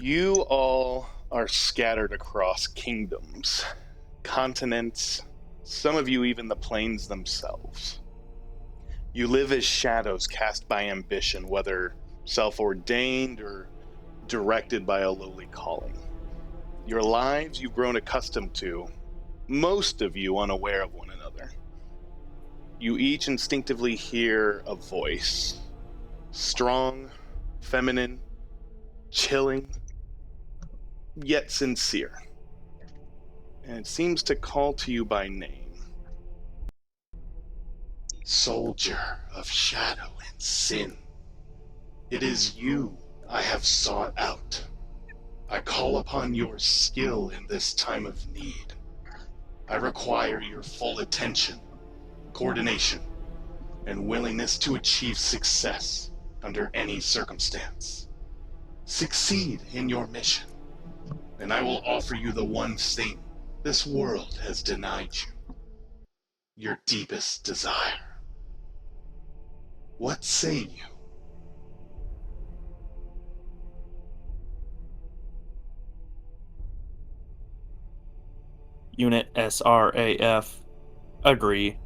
You all are scattered across kingdoms, continents, some of you even the planes themselves. You live as shadows cast by ambition, whether self-ordained or directed by a lowly calling. Your lives you've grown accustomed to, most of you unaware of one another. You each instinctively hear a voice, strong, feminine, chilling, yet sincere. And it seems to call to you by name. Soldier of shadow and sin, it is you I have sought out. I call upon your skill in this time of need. I require your full attention, coordination, and willingness to achieve success under any circumstance. Succeed in your mission, and I will offer you the one thing this world has denied you. Your deepest desire. What say you? Unit SRAF. Agree.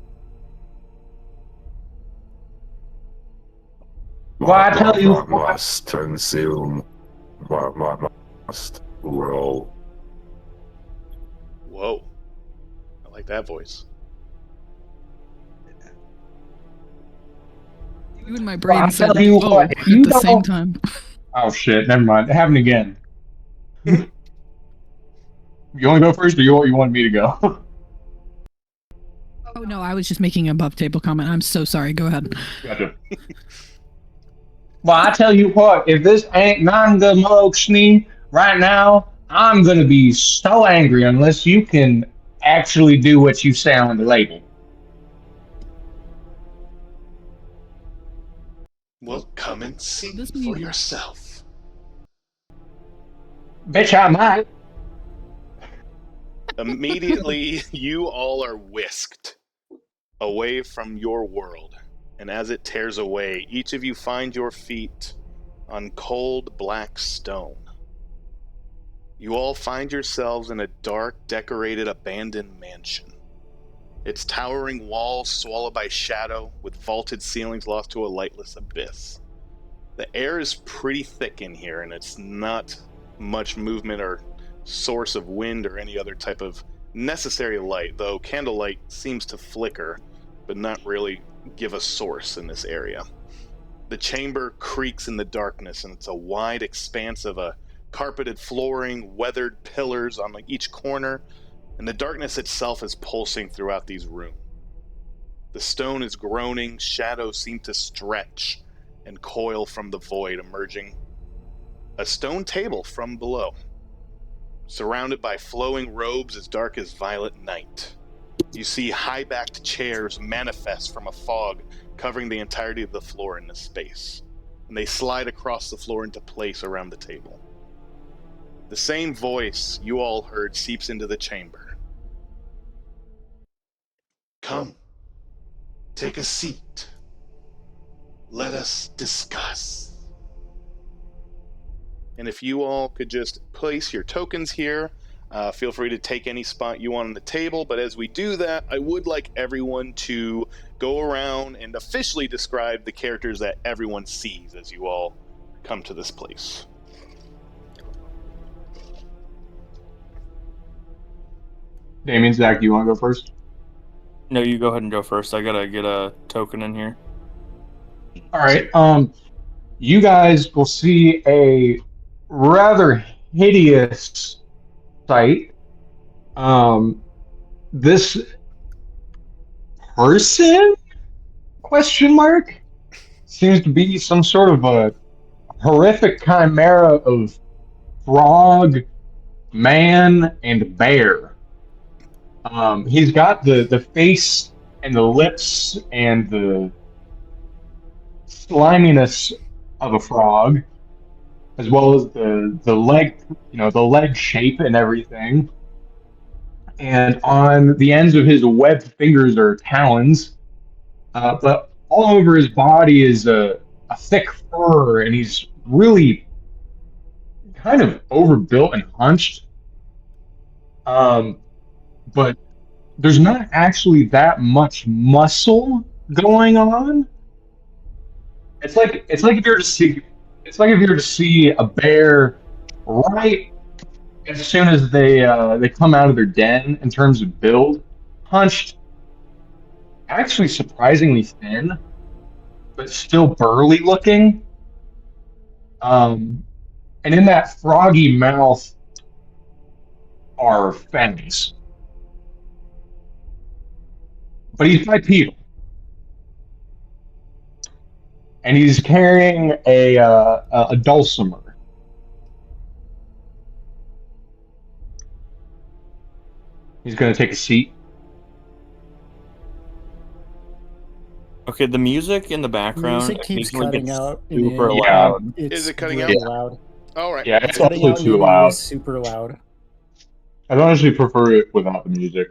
Well, I tell you, must consume. Must roll. Whoa. I like that voice. You and my brain said, tell you what, at the same time. Oh shit, never mind. It happened again. You want to go first, or you want me to go? Oh no, I was just making a above table comment. I'm so sorry. Go ahead. Gotcha. Well, I tell you what, if this ain't Manga Moxney right now, I'm gonna be so angry unless you can actually do what you say on the label. Well, come and see This for means- yourself. Bitch, I might. Immediately, you all are whisked away from your world. And as it tears away, each of you find your feet on cold black stone. You all find yourselves in a dark, decorated, abandoned mansion. Its towering walls swallowed by shadow, with vaulted ceilings lost to a lightless abyss. The air is pretty thick in here, and it's not much movement or source of wind or any other type of necessary light, though candlelight seems to flicker, but not really give a source in this area. The chamber creaks in the darkness, and it's a wide expanse of a carpeted flooring, weathered pillars on each corner, and the darkness itself is pulsing throughout these rooms. The stone is groaning, shadows seem to stretch and coil from the void, emerging a stone table from below, surrounded by flowing robes as dark as violet night. You see high-backed chairs manifest from a fog covering the entirety of the floor in this space, and they slide across the floor into place around the table. The same voice you all heard seeps into the chamber. Come, take a seat. Let us discuss. And if you all could just place your tokens here, feel free to take any spot you want on the table, but as we do that, I would like everyone to go around and officially describe the characters that everyone sees as you all come to this place. Damien, Zach, do you want to go first? No, you go ahead and go first. I gotta get a token in here. All right. You guys will see a rather hideous sight. This person? Question mark? Seems to be some sort of a horrific chimera of frog, man, and bear. He's got the face and the lips and the sliminess of a frog, as well as the leg, the leg shape and everything. And on the ends of his webbed fingers are talons, but all over his body is a thick fur, and he's really kind of overbuilt and hunched. But there's not actually that much muscle going on. It's like if you were to see a bear right as soon as they come out of their den in terms of build, hunched, actually surprisingly thin, but still burly looking. And in that froggy mouth are fangs. But he's bipedal. And he's carrying a dulcimer. He's going to take a seat. Okay, the music in the background Music keeps occasionally cutting gets out. super and Yeah. loud. It's Is it cutting really out? loud. All right. Yeah, It's it's cutting awfully out. too and loud. It's super loud. I don't actually prefer it without the music.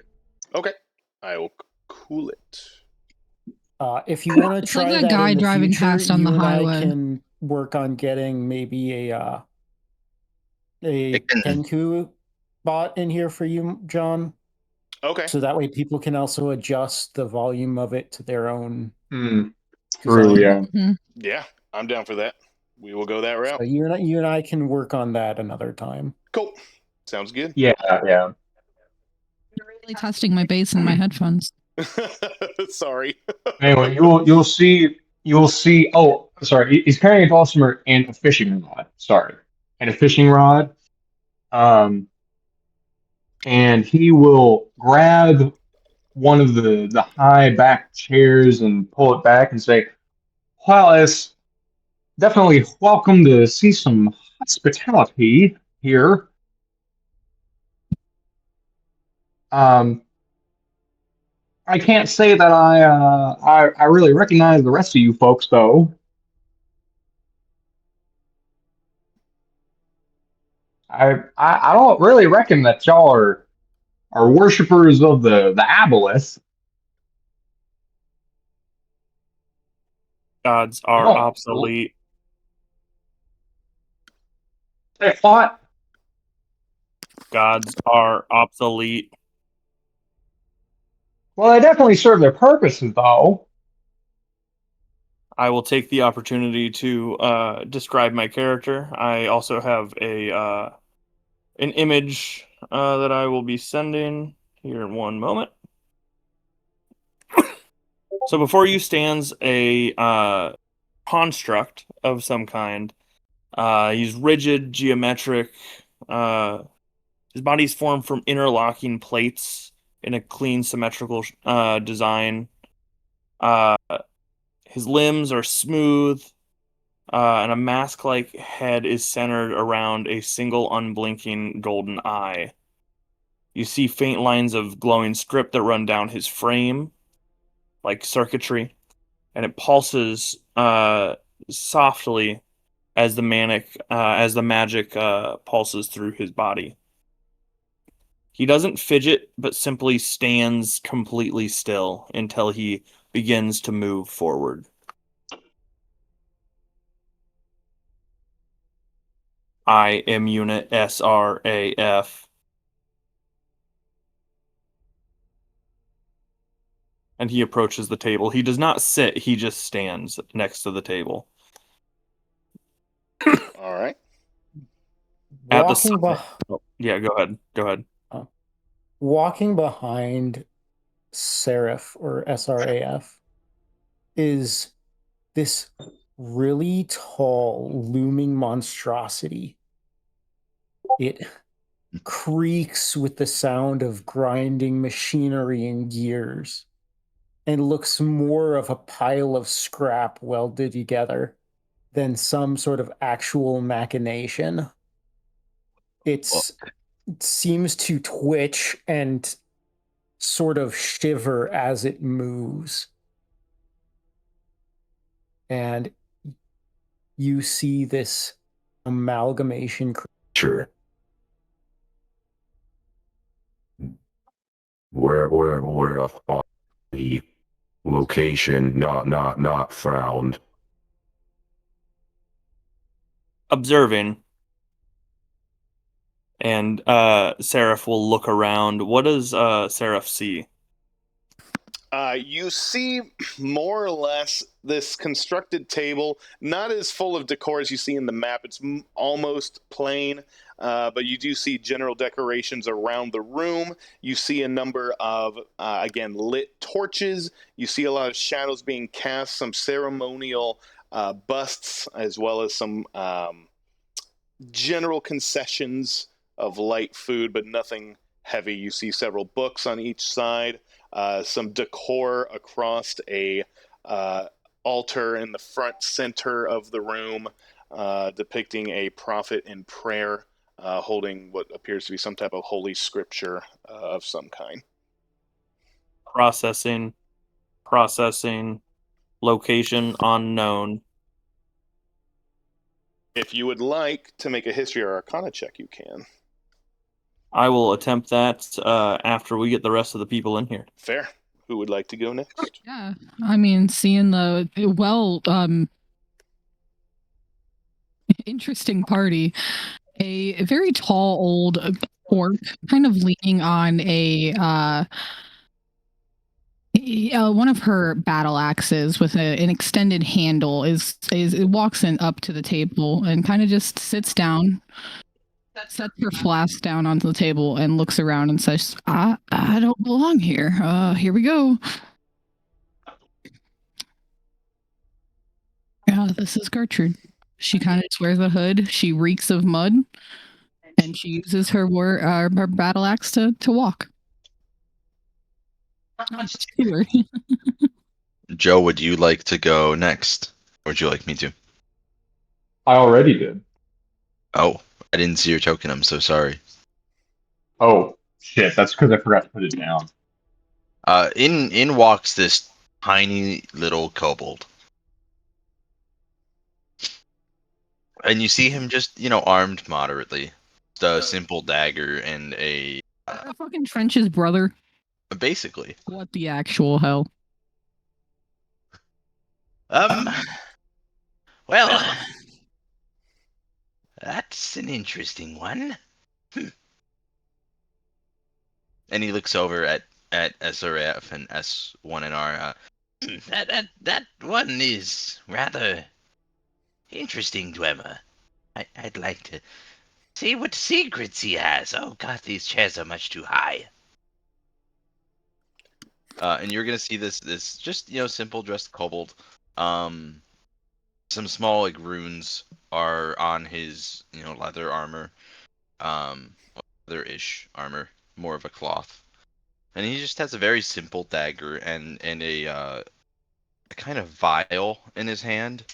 Okay. I will cool it. If you want to It's try like that that guy in the driving future, past on the you and I highway. can work on getting maybe a Kenku bot in here for you, John. Okay. So that way people can also adjust the volume of it to their own. True, design. yeah. Yeah, I'm down for that. We will go that route. So you and I can work on that another time. Cool. Sounds good. Yeah. I'm really testing my bass in my headphones. Sorry. Anyway, you'll see. Oh, sorry. He's carrying a dulcimer and a fishing rod. Sorry, and a fishing rod. And he will grab one of the high back chairs and pull it back and say, "Well, it's definitely welcome to see some hospitality here. I can't say that I really recognize the rest of you folks though. I don't really reckon that y'all are worshippers of the aboleth. Gods are Oh, obsolete. Say what? Gods are obsolete. Well, they definitely serve their purposes though. I will take the opportunity to describe my character. I also have an image that I will be sending here in one moment. So before you stands a construct of some kind. He's rigid, geometric. His body's formed from interlocking plates in a clean, symmetrical design. His limbs are smooth, and a mask-like head is centered around a single unblinking golden eye. You see faint lines of glowing script that run down his frame, like circuitry, and it pulses softly as the magic pulses through his body. He doesn't fidget, but simply stands completely still until he begins to move forward. I am Unit SRAF. And he approaches the table. He does not sit, he just stands next to the table. All right. At the Walking, summit. Yeah, go ahead. walking behind Seraph or SRAF is this really tall, looming monstrosity. It creaks with the sound of grinding machinery and gears and looks more of a pile of scrap welded together than some sort of actual machination. It seems to twitch and sort of shiver as it moves. And you see this amalgamation Sure. Where the location not found. Observing, And Seraph will look around. What does Seraph see? You see more or less this constructed table, not as full of decor as you see in the map. It's almost plain, but you do see general decorations around the room. You see a number of, again, lit torches. You see a lot of shadows being cast, some ceremonial busts, as well as some general concessions of light food, but nothing heavy. You see several books on each side. Some decor across a altar in the front center of the room, depicting a prophet in prayer, holding what appears to be some type of holy scripture of some kind. Processing. Location unknown. If you would like to make a history or arcana check, you can. I will attempt that after we get the rest of the people in here. Fair. Who would like to go next? Yeah, I mean, seeing the interesting party, a very tall old orc, kind of leaning on one of her battle axes with an extended handle is it walks in up to the table and kind of just sits down, sets her flask down onto the table and looks around and says, I don't belong here. Here we go. Yeah, this is Gertrude. She kind of just wears a hood. She reeks of mud, and she uses her her battle axe to walk. Joe, would you like to go next? Or would you like me to? I already did. Oh, I didn't see your token. I'm so sorry. Oh, shit. That's because I forgot to put it down. In walks this tiny little kobold. And you see him just, armed moderately. Just a simple dagger and a... fucking Trench's brother. Basically. What the actual hell? Well, that's an interesting one. And he looks over at SRF and S1NR. That one is rather interesting, Dwemer. I'd like to see what secrets he has. Oh god, these chairs are much too high. And you're gonna see this just simple dressed kobold. Some small runes are on his leather armor, leather-ish armor, more of a cloth. And he just has a very simple dagger and a kind of vial in his hand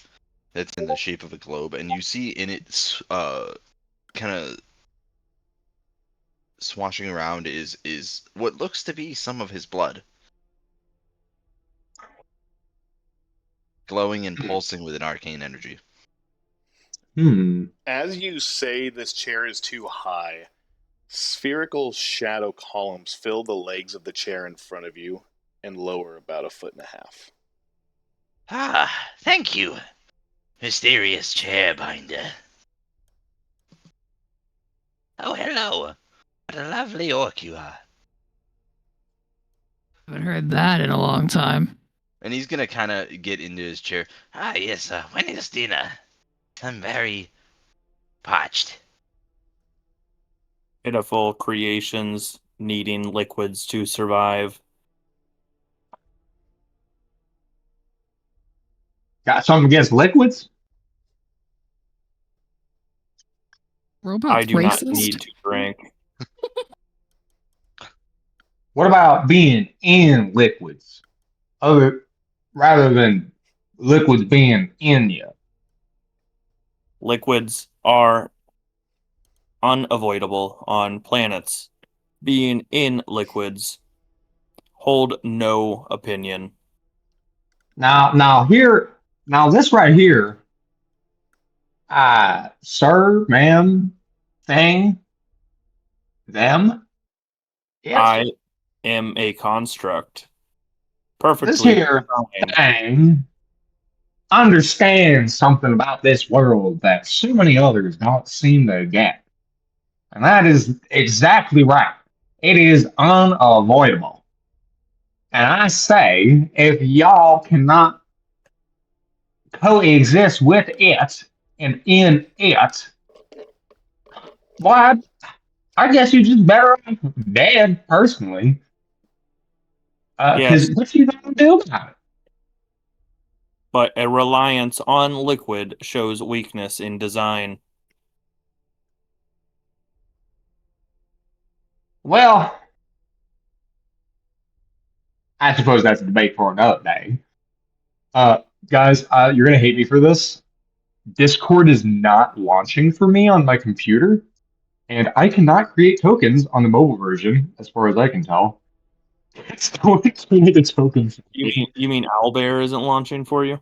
that's in the shape of a globe, and you see in it kind of swashing around is what looks to be some of his blood, glowing and pulsing with an arcane energy. As you say this chair is too high, spherical shadow columns fill the legs of the chair in front of you and lower about 1.5 feet. Ah, thank you, mysterious chairbinder. Oh, hello. What a lovely orc you are. Haven't heard that in a long time. And he's gonna kind of get into his chair. Ah, yes, when is dinner? I'm very parched. Pitiful creations needing liquids to survive. Got something against liquids? Robot's I do racist. not need to drink. What about being in liquids? Rather than liquids being in you. Liquids are unavoidable on planets. Being in liquids, hold no opinion. Now this right here, sir, ma'am, thing, them. Yes. I am a construct. Perfectly. This here thing understands something about this world that so many others don't seem to get. And that is exactly right. It is unavoidable. And I say, if y'all cannot coexist with it and in it, well, I guess you're just better off dead, personally. Yes, Because what you gonna do about it? but a reliance on liquid shows weakness in design. Well, I suppose that's a debate for another day. Guys, you're gonna hate me for this. Discord is not launching for me on my computer, and I cannot create tokens on the mobile version, as far as I can tell. It's going to create a token for me. You mean Owlbear isn't launching for you?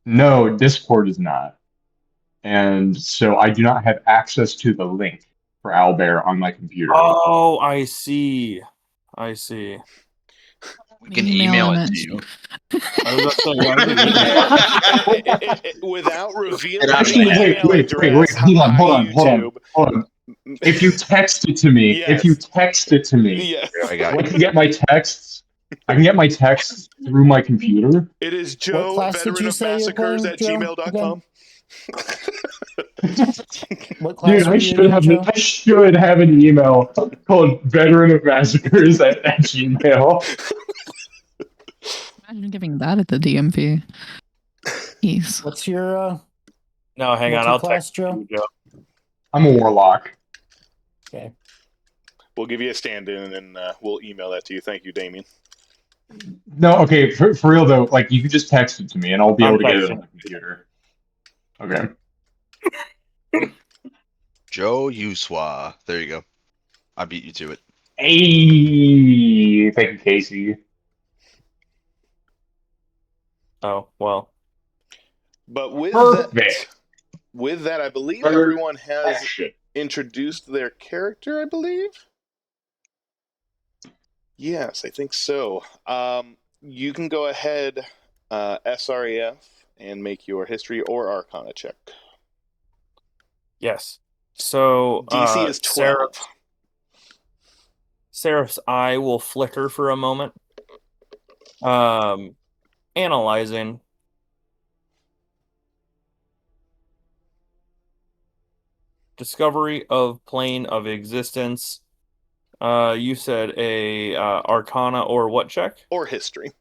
No, Discord is not. And so I do not have access to the link for Owlbear on my computer. Oh, I see. I see. We can email it to image. you. I was about to say, why is it Without revealing Get out of the my head. email address, Hold on, hi, hold on, YouTube. hold on. If you text it to me, Yes. Yes. Here, I got I you. can get my texts. I can get my texts through my computer. It is What Joe, class did veteran you of say you're massacres playing, at Joe, gmail.com. What class Dude, were you again, Joe? I should have an email called veteran of massacres at Gmail. Imagine giving that at the DMV. Jeez. What's your No, hang What's on. your I'll class, text Joe? you, Joe. I'm a warlock. Okay. We'll give you a stand-in and we'll email that to you. Thank you, Damien. No, okay, for real though, like you can just text it to me and I'll be I'm able to get it texting. on my computer. Okay. Joe Uswa. There you go. I beat you to it. Hey, thank you, Casey. Oh, well. But with Perfect. that, I believe everyone has Perfection. introduced their character, I believe. Yes, I think so. You can go ahead, SREF, and make your history or arcana check. Yes. So, DC is 12. Seraph's eye will flicker for a moment. Analyzing. Discovery of plane of existence. You said a arcana or what check? Or history.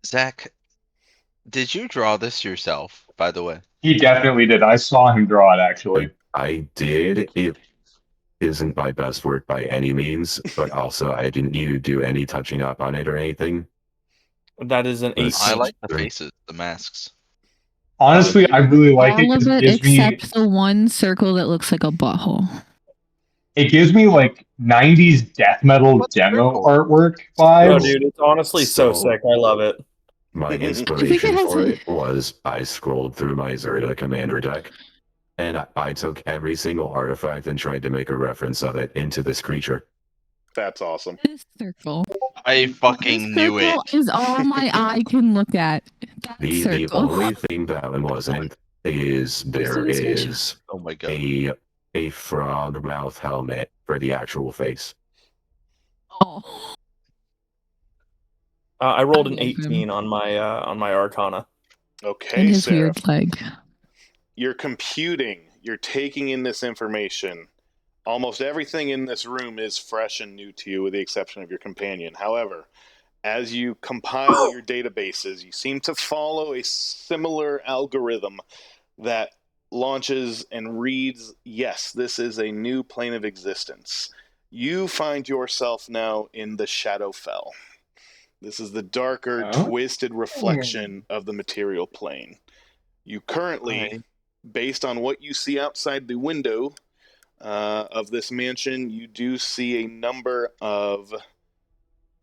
Zach, did you draw this yourself, by the way? He definitely did. I saw him draw it actually. I did. It isn't my best work by any means, but also I didn't need to do any touching up on it or anything. That is an 18. I like the faces, the masks. Honestly, I really like it All because of it it gives me except the one circle that looks like a butthole. like 90s death metal What's demo purple? artwork No, vibes. dude, it's honestly so So- sick. I love it. My I think it inspiration has for a- it was I scrolled through my Zerda commander deck, and I took every single artifact and tried to make a reference of it into this creature. That's awesome. This circle. I fucking This knew it. circle is all my eye can look at. That The circle. only thing that one wasn't is there this is Oh my god. a frog mouth helmet for the actual face. Oh. I rolled I an love 18 him. on my arcana. Okay, And his Sarah. weird leg. You're computing. You're taking in this information. Almost everything in this room is fresh and new to you, with the exception of your companion. However, as you compile your databases, you seem to follow a similar algorithm that launches and reads, yes, this is a new plane of existence. You find yourself now in the Shadowfell. This is the darker, twisted reflection of the material plane. You currently, based on what you see outside the window of this mansion, you do see a number of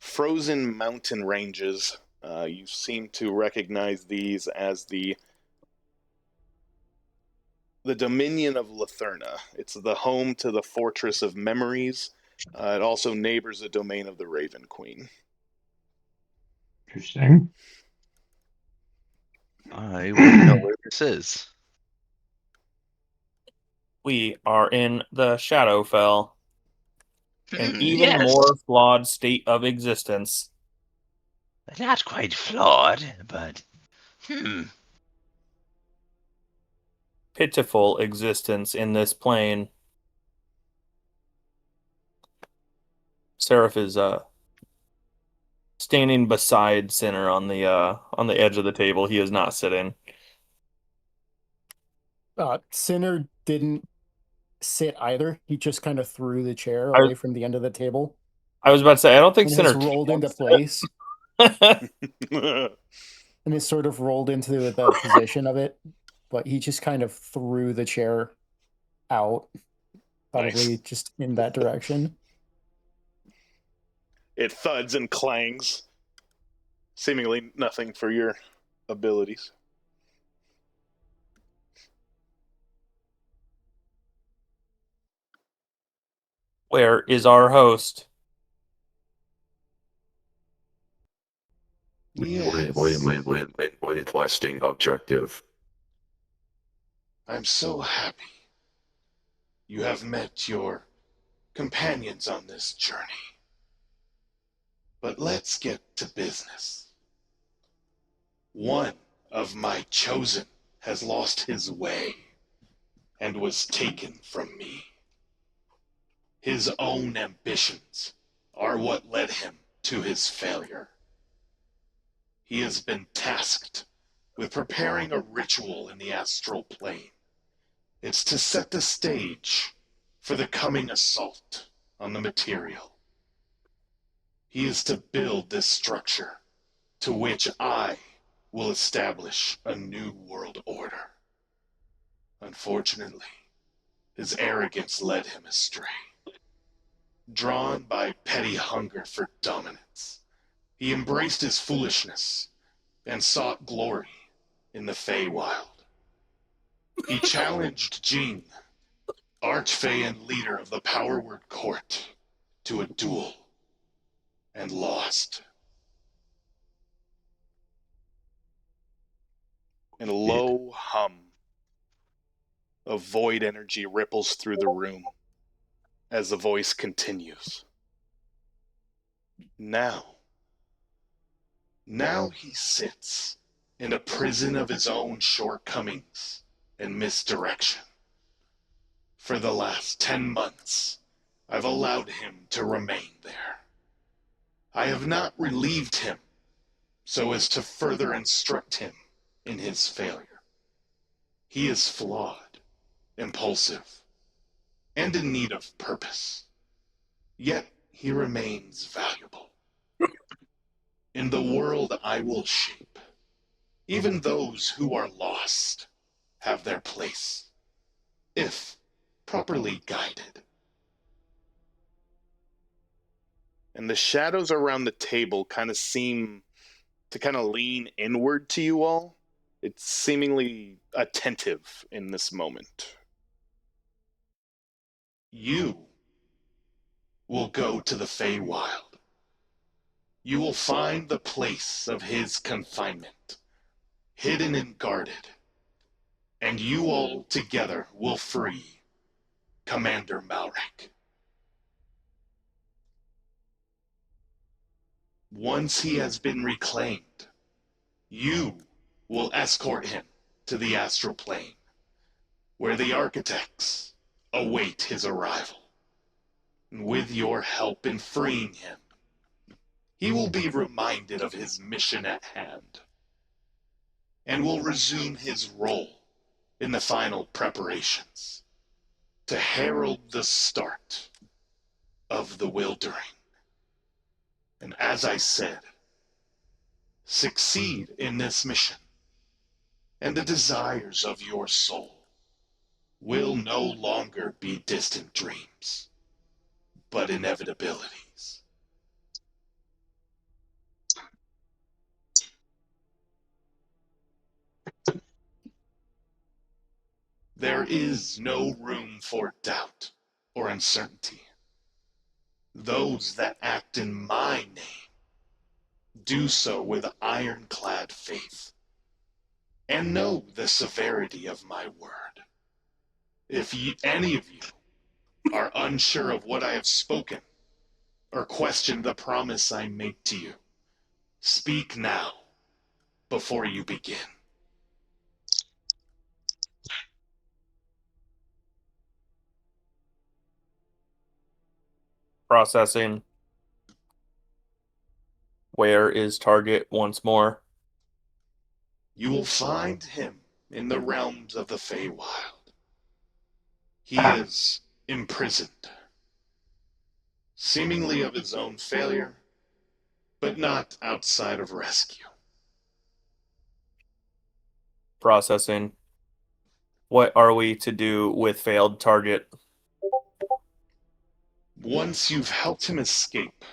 frozen mountain ranges. You seem to recognize these as the Dominion of Latherna. It's the home to the Fortress of Memories. It also neighbors the domain of the Raven Queen. Interesting. I want to know where this is. We are in the Shadowfell, an even Yes. more flawed state of existence. Not quite flawed, but Pitiful existence in this plane. Seraph is standing beside Sinner on the edge of the table. He is not sitting. Sinner didn't sit either. He just kind of threw the chair I- away from the end of the table I was about to say, I don't think and Sinner has rolled into can place sit. and is sort of rolled into the position of it. But he just kind of threw the chair out, probably Nice. just in that direction. It thuds and clangs. Seemingly nothing for your abilities. Where is our host? Yes. With lasting objective. I'm so happy you have met your companions on this journey. But let's get to business. One of my chosen has lost his way and was taken from me. His own ambitions are what led him to his failure. He has been tasked with preparing a ritual in the astral plane. It's to set the stage for the coming assault on the material. He is to build this structure to which I will establish a new world order. Unfortunately, his arrogance led him astray. Drawn by petty hunger for dominance, he embraced his foolishness and sought glory in the Feywild. He challenged Jing, Archfey and leader of the Power Word Court, to a duel, and lost. And a low hum of void energy ripples through the room as the voice continues. Now he sits in a prison of his own shortcomings and misdirection. For the last 10 months, I've allowed him to remain there. I have not relieved him so as to further instruct him in his failure. He is flawed, impulsive, and in need of purpose. Yet he remains valuable. In the world I will shape, even those who are lost have their place, if properly guided. And the shadows around the table kind of seem to kind of lean inward to you all. It's seemingly attentive in this moment. You will go to the Feywild. You will find the place of his confinement, hidden and guarded, and you all together will free Commander Malric. Once he has been reclaimed, you will escort him to the astral plane, where the architects await his arrival. And with your help in freeing him, he will be reminded of his mission at hand, and will resume his role in the final preparations to herald the start of the Wildering. And as I said, succeed in this mission, and the desires of your soul will no longer be distant dreams, but inevitabilities. There is no room for doubt or uncertainty. Those that act in my name do so with ironclad faith, and know the severity of my word. If any of you are unsure of what I have spoken, or question the promise I make to you, speak now, before you begin. Processing. Where is target once more? You will find him in the realms of the Feywild. He is imprisoned, seemingly of his own failure, but not outside of rescue. Processing. What are we to do with failed target? Once you've helped him escape,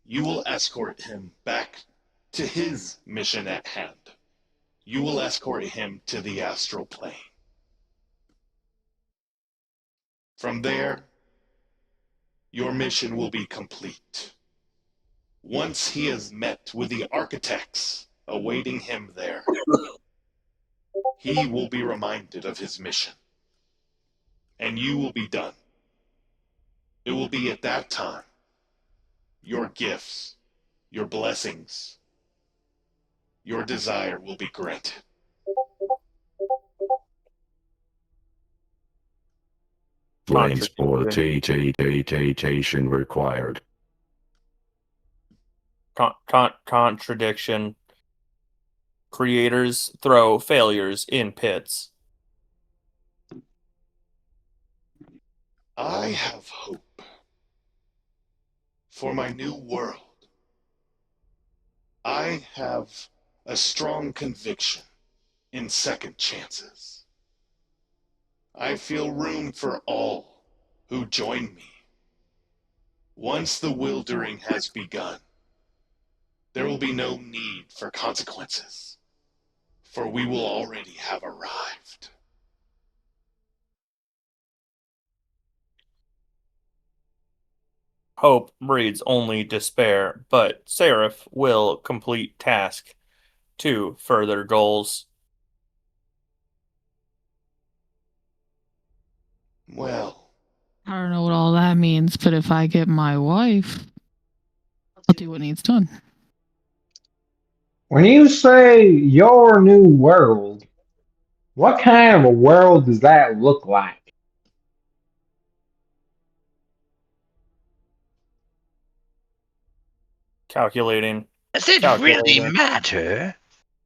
you will escort him back to his mission at hand. You will escort him to the astral plane. From there, your mission will be complete. Once he has met with the architects awaiting him there, he will be reminded of his mission, and you will be done. It will be at that time your gifts, your blessings, your desire will be granted. Transportation required. Contradiction. Creators throw failures in pits. I have hope for my new world. I have a strong conviction in second chances. I feel room for all who join me. Once the wildering has begun, there will be no need for consequences, for we will already have arrived. Hope breeds only despair, but Seraph will complete task to further goals. Well, I don't know what all that means, but if I get my wife, I'll do what needs done. When you say your new world, what kind of a world does that look like? Calculating. Does it really matter?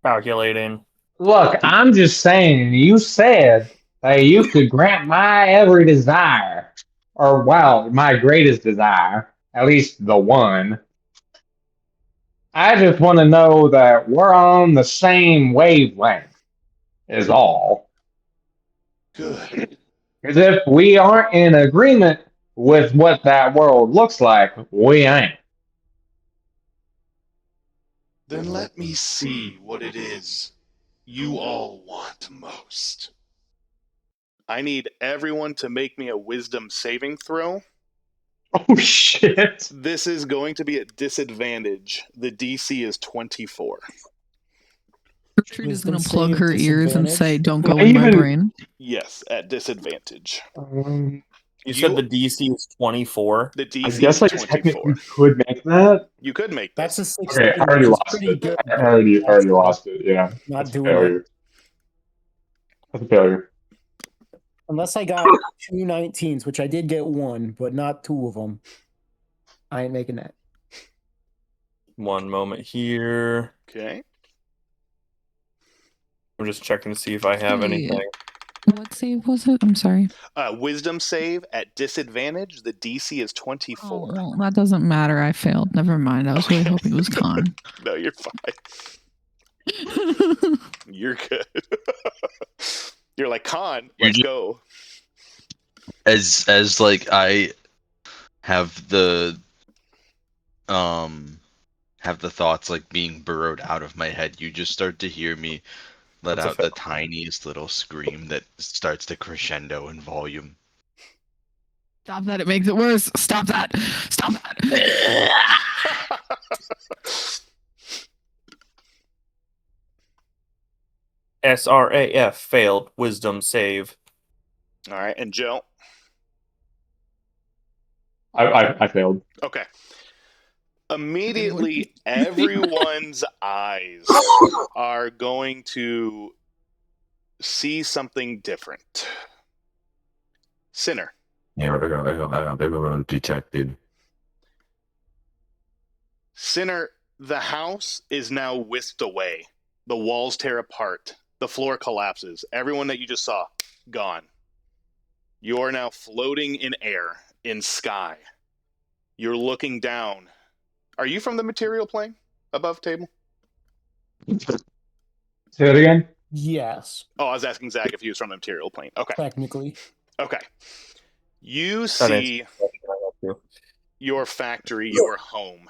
Calculating. Look, I'm just saying, you said that you could grant my every desire, or, well, my greatest desire, at least the one. I just want to know that we're on the same wavelength, is all. good. Because if we aren't in agreement with what that world looks like, we ain't. Then let me see what it is you all want most. I need everyone to make me a wisdom saving throw. Oh, shit. This is going to be at disadvantage. The DC is 24. Gertrude is going to plug save her ears and disadvantage? say, "Don't go Not in my even- brain." Yes, at disadvantage. You said the DC is 24. The I DC guess I is 24. technically could make that. You could make That's this. a 16. Okay, I already which is lost pretty it. good. I already lost it. Yeah, Not that's a doing it. failure. That's a failure. Unless I got 2 19s, which I did get one, but not two of them. I ain't making that. One moment here. Okay. I'm just checking to see if I have Hey. anything. What save was it? I'm sorry. Wisdom save at disadvantage. The DC is 24. Oh, well, that doesn't matter. I failed. Never mind. I was really Okay. hoping it was con. No, you're fine. You're good. You're like, Con, let's go. As like I have the thoughts like being burrowed out of my head, you just start to hear me let That's a out the tiniest little scream that starts to crescendo in volume. Stop that. It makes it worse. Stop that. Stop that. SRAF failed wisdom save. All right, and Joe? I failed. Okay. Immediately, everyone's eyes are going to see something different. Sinner. Yeah, everyone detected. Sinner, the house is now whisked away. The walls tear apart. The floor collapses. Everyone that you just saw, gone. You are now floating in air, in sky. You're looking down. Are you from the material plane above table? Say it again. Yes, Oh, I was asking Zach if he was from the material plane. Okay. technically. Okay. You That see answers the question I have to. your factory, your home,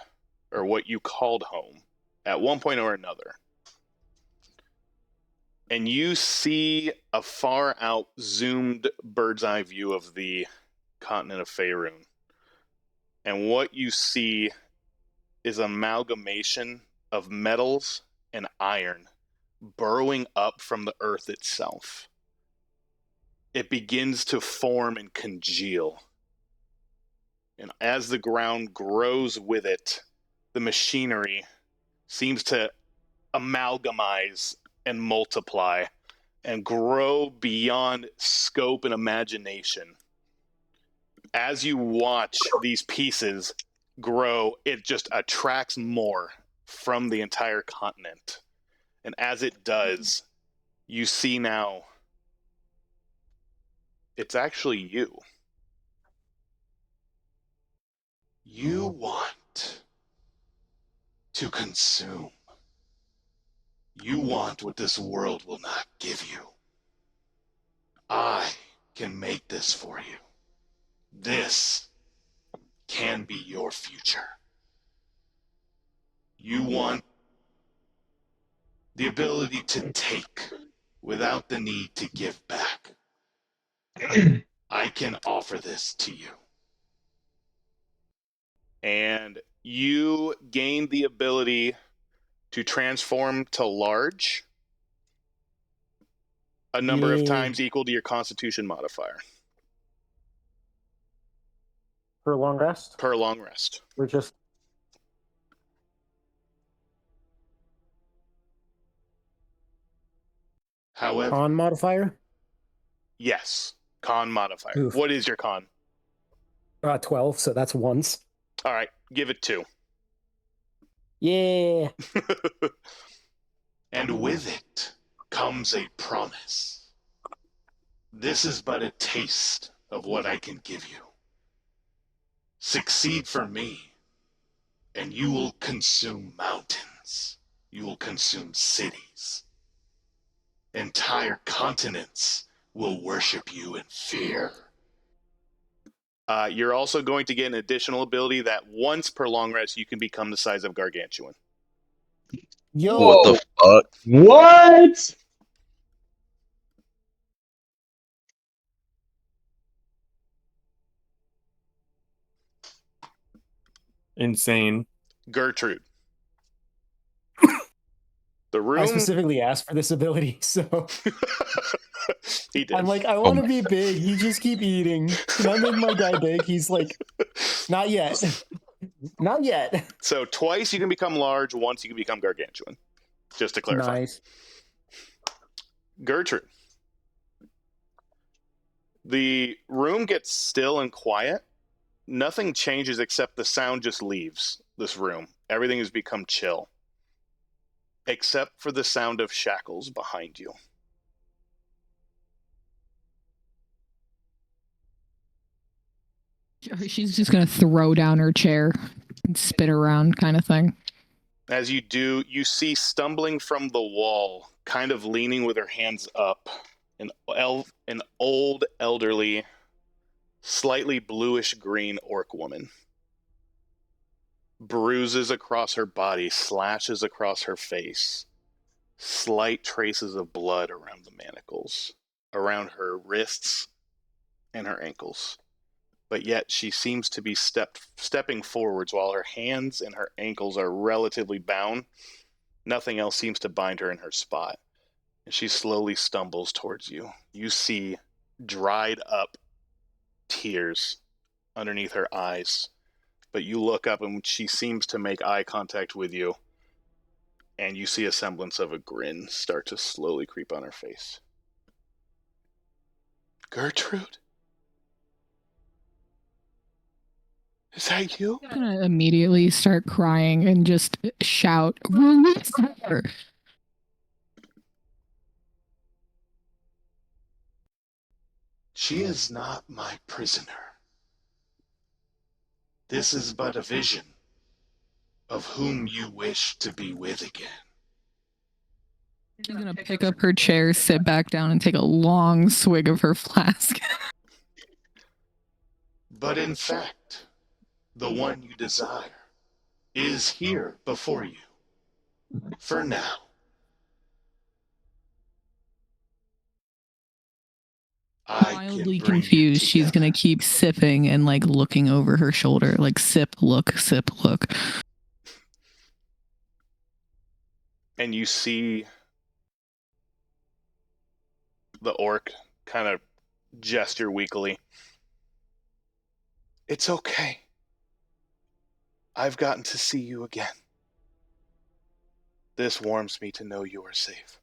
or what you called home at one point or another. And you see a far out zoomed bird's eye view of the continent of Faerun. And what you see is an amalgamation of metals and iron burrowing up from the earth itself. It begins to form and congeal. And as the ground grows with it, the machinery seems to amalgamize and multiply and grow beyond scope and imagination. As you watch these pieces grow, it just attracts more from the entire continent. And as it does, you see now it's actually you. You want to consume. You want what this world will not give you. I can make this for you. This can be your future. You want the ability to take without the need to give back. I can offer this to you. And you gain the ability to transform to large a number of times equal to your constitution modifier For long rest? per long rest. We're just However, con modifier? yes, con modifier. Oof. What is your con? 12, so that's once. All right, give it 2. Yeah. And with it comes a promise. This is but a taste of what I can give you. Succeed for me, and you will consume mountains. You will consume cities. Entire continents will worship you in fear. You're also going to get an additional ability that once per long rest, you can become the size of Gargantuan. Yo. What the fuck? What? Insane. Gertrude. The I room. specifically asked for this ability, so He did. I'm like, I want to be big. You just keep eating. Can I make my guy big? He's like, not yet. Not yet. So twice you can become large, once you can become Gargantuan. Just to clarify. Nice. Gertrude. The room gets still and quiet. Nothing changes except the sound just leaves this room. Everything has become chill. Except for the sound of shackles behind you. She's just gonna throw down her chair and spin around, kind of thing. As you do, you see stumbling from the wall, kind of leaning with her hands up, an old, elderly, slightly bluish-green orc woman. Bruises across her body, slashes across her face, slight traces of blood around the manacles, around her wrists and her ankles. But yet she seems to be stepping forwards while her hands and her ankles are relatively bound. Nothing else seems to bind her in her spot. And she slowly stumbles towards you. You see dried up tears underneath her eyes. But you look up and she seems to make eye contact with you, and you see a semblance of a grin start to slowly creep on her face. Gertrude? Is that you? I'm gonna immediately start crying and just shout, "Release her!" She is not my prisoner. This is but a vision of whom you wish to be with again. She's gonna pick up her chair, sit back down, and take a long swig of her flask. But in fact, the one you desire is here before you. For now. Wildly confused, she's gonna keep sipping and like looking over her shoulder, like sip, look, sip, look. And you see the orc kind of gesture weakly. It's okay. I've gotten to see you again. This warms me to know you are safe.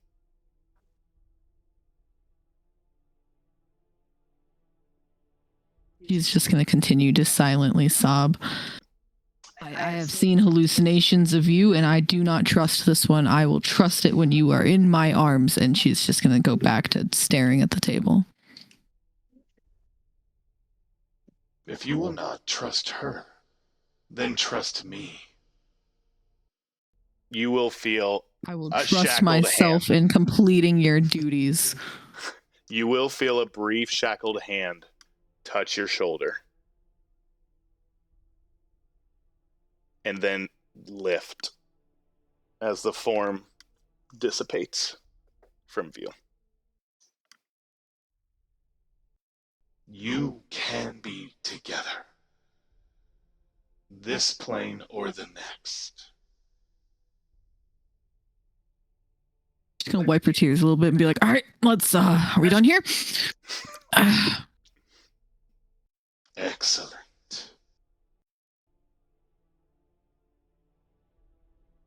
She's just gonna continue to silently sob. I have seen hallucinations of you, and I do not trust this one. I will trust it when you are in my arms. And she's just gonna go back to staring at the table. If you will not trust her, then trust me. You will feel I will a trust shackled myself in completing your duties. You will feel a brief shackled hand touch your shoulder. And then lift as the form dissipates from view. You can be together. This plane or the next. She's gonna wipe her tears a little bit and be like, "All right, let's. Are we done here?" Excellent.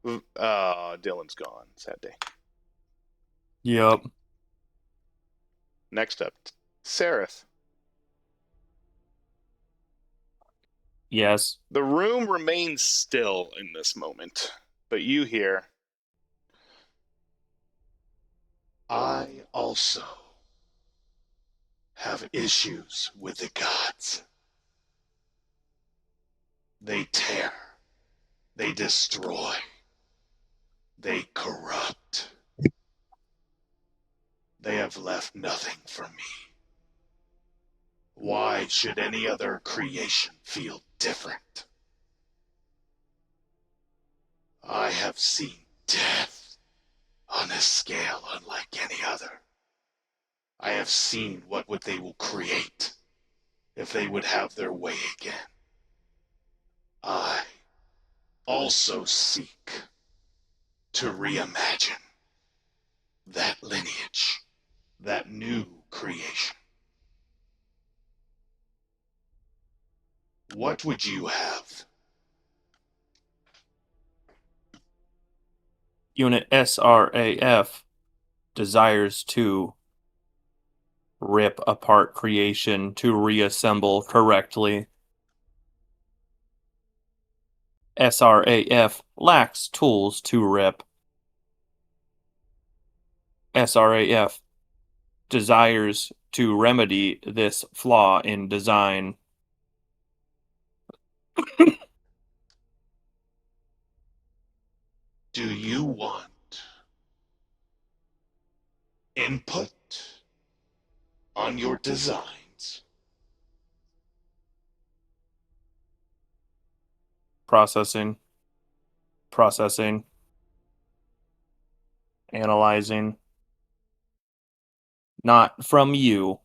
Dylan's gone. Sad day. Yep. Next up, Seraph. Yes. The room remains still in this moment, but you hear, I also have issues with the gods. They tear, they destroy, they corrupt. They have left nothing for me. Why should any other creation feel different? I have seen death on a scale unlike any other. I have seen what they will create if they would have their way again. I also seek to reimagine that lineage, that new creation. What would you have? Unit SRAF desires to rip apart creation to reassemble correctly. SRAF lacks tools to rip. SRAF desires to remedy this flaw in design. Do you want input on your designs? Processing. Analyzing. Not from you.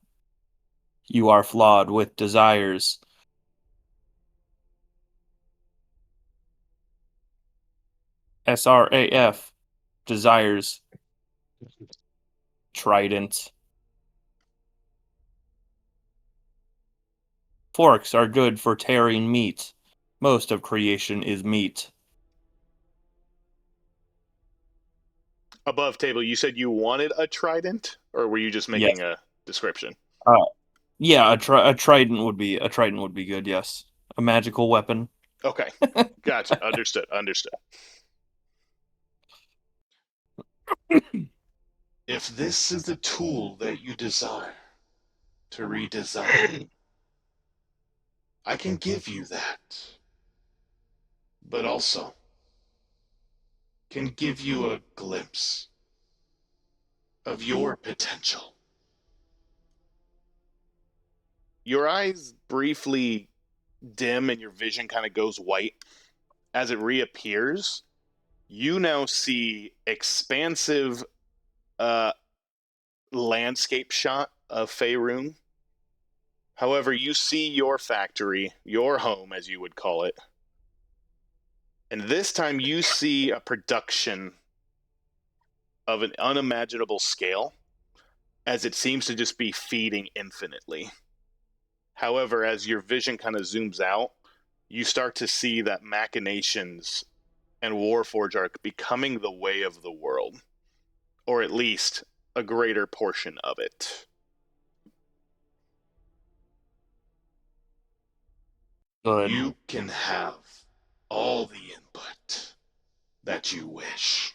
You are flawed with desires. SRAF desires trident. Forks are good for tearing meat. Most of creation is meat. Above table, you said you wanted a trident, or were you just making a description? Yeah, a trident would be good. Yes, a magical weapon. Okay, gotcha. Understood. If this is the tool that you desire to redesign, I can give you that, but also can give you a glimpse of your potential. Your eyes briefly dim and your vision kind of goes white. As it reappears, you now see expansive uh, landscape shot of Faerun. However, you see your factory, your home, as you would call it. And this time you see a production of an unimaginable scale, as it seems to just be feeding infinitely. However, as your vision kind of zooms out, you start to see that machinations and Warforge are becoming the way of the world, or at least a greater portion of it. Good. You can have all the input that you wish.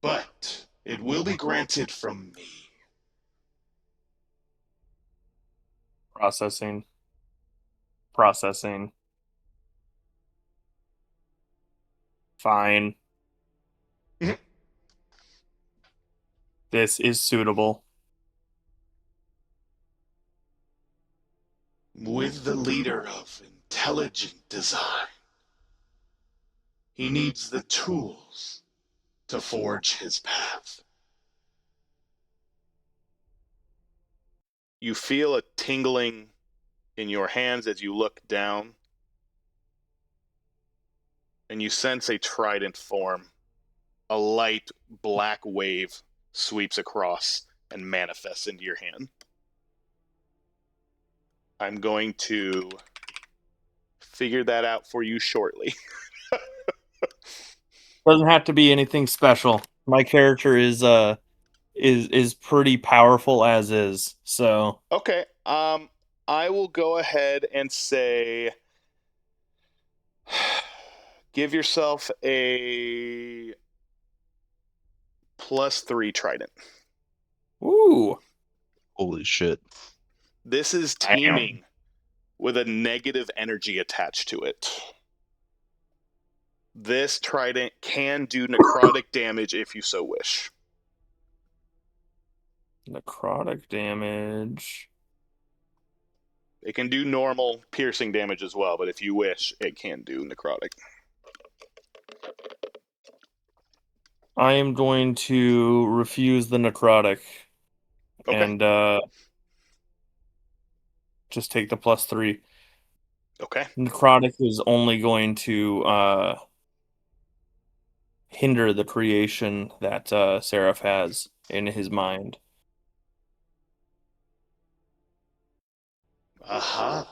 But it will be granted from me. Processing. Fine. This is suitable. With the leader of intelligent design, he needs the tools to forge his path. You feel a tingling in your hands as you look down, and you sense a trident form. A light black wave sweeps across and manifests into your hand. I'm going to figure that out for you shortly. Doesn't have to be anything special. My character is pretty powerful as is. So Okay. I will go ahead and say give yourself a +3 trident. ooh. Holy shit. This is teeming with a negative energy attached to it. This trident can do necrotic damage if you so wish. Necrotic damage. It can do normal piercing damage as well, but if you wish, it can do necrotic. I am going to refuse the necrotic. Okay. And just take the +3. Okay. Necrotic is only going to hinder the creation that Seraph has in his mind. Aha.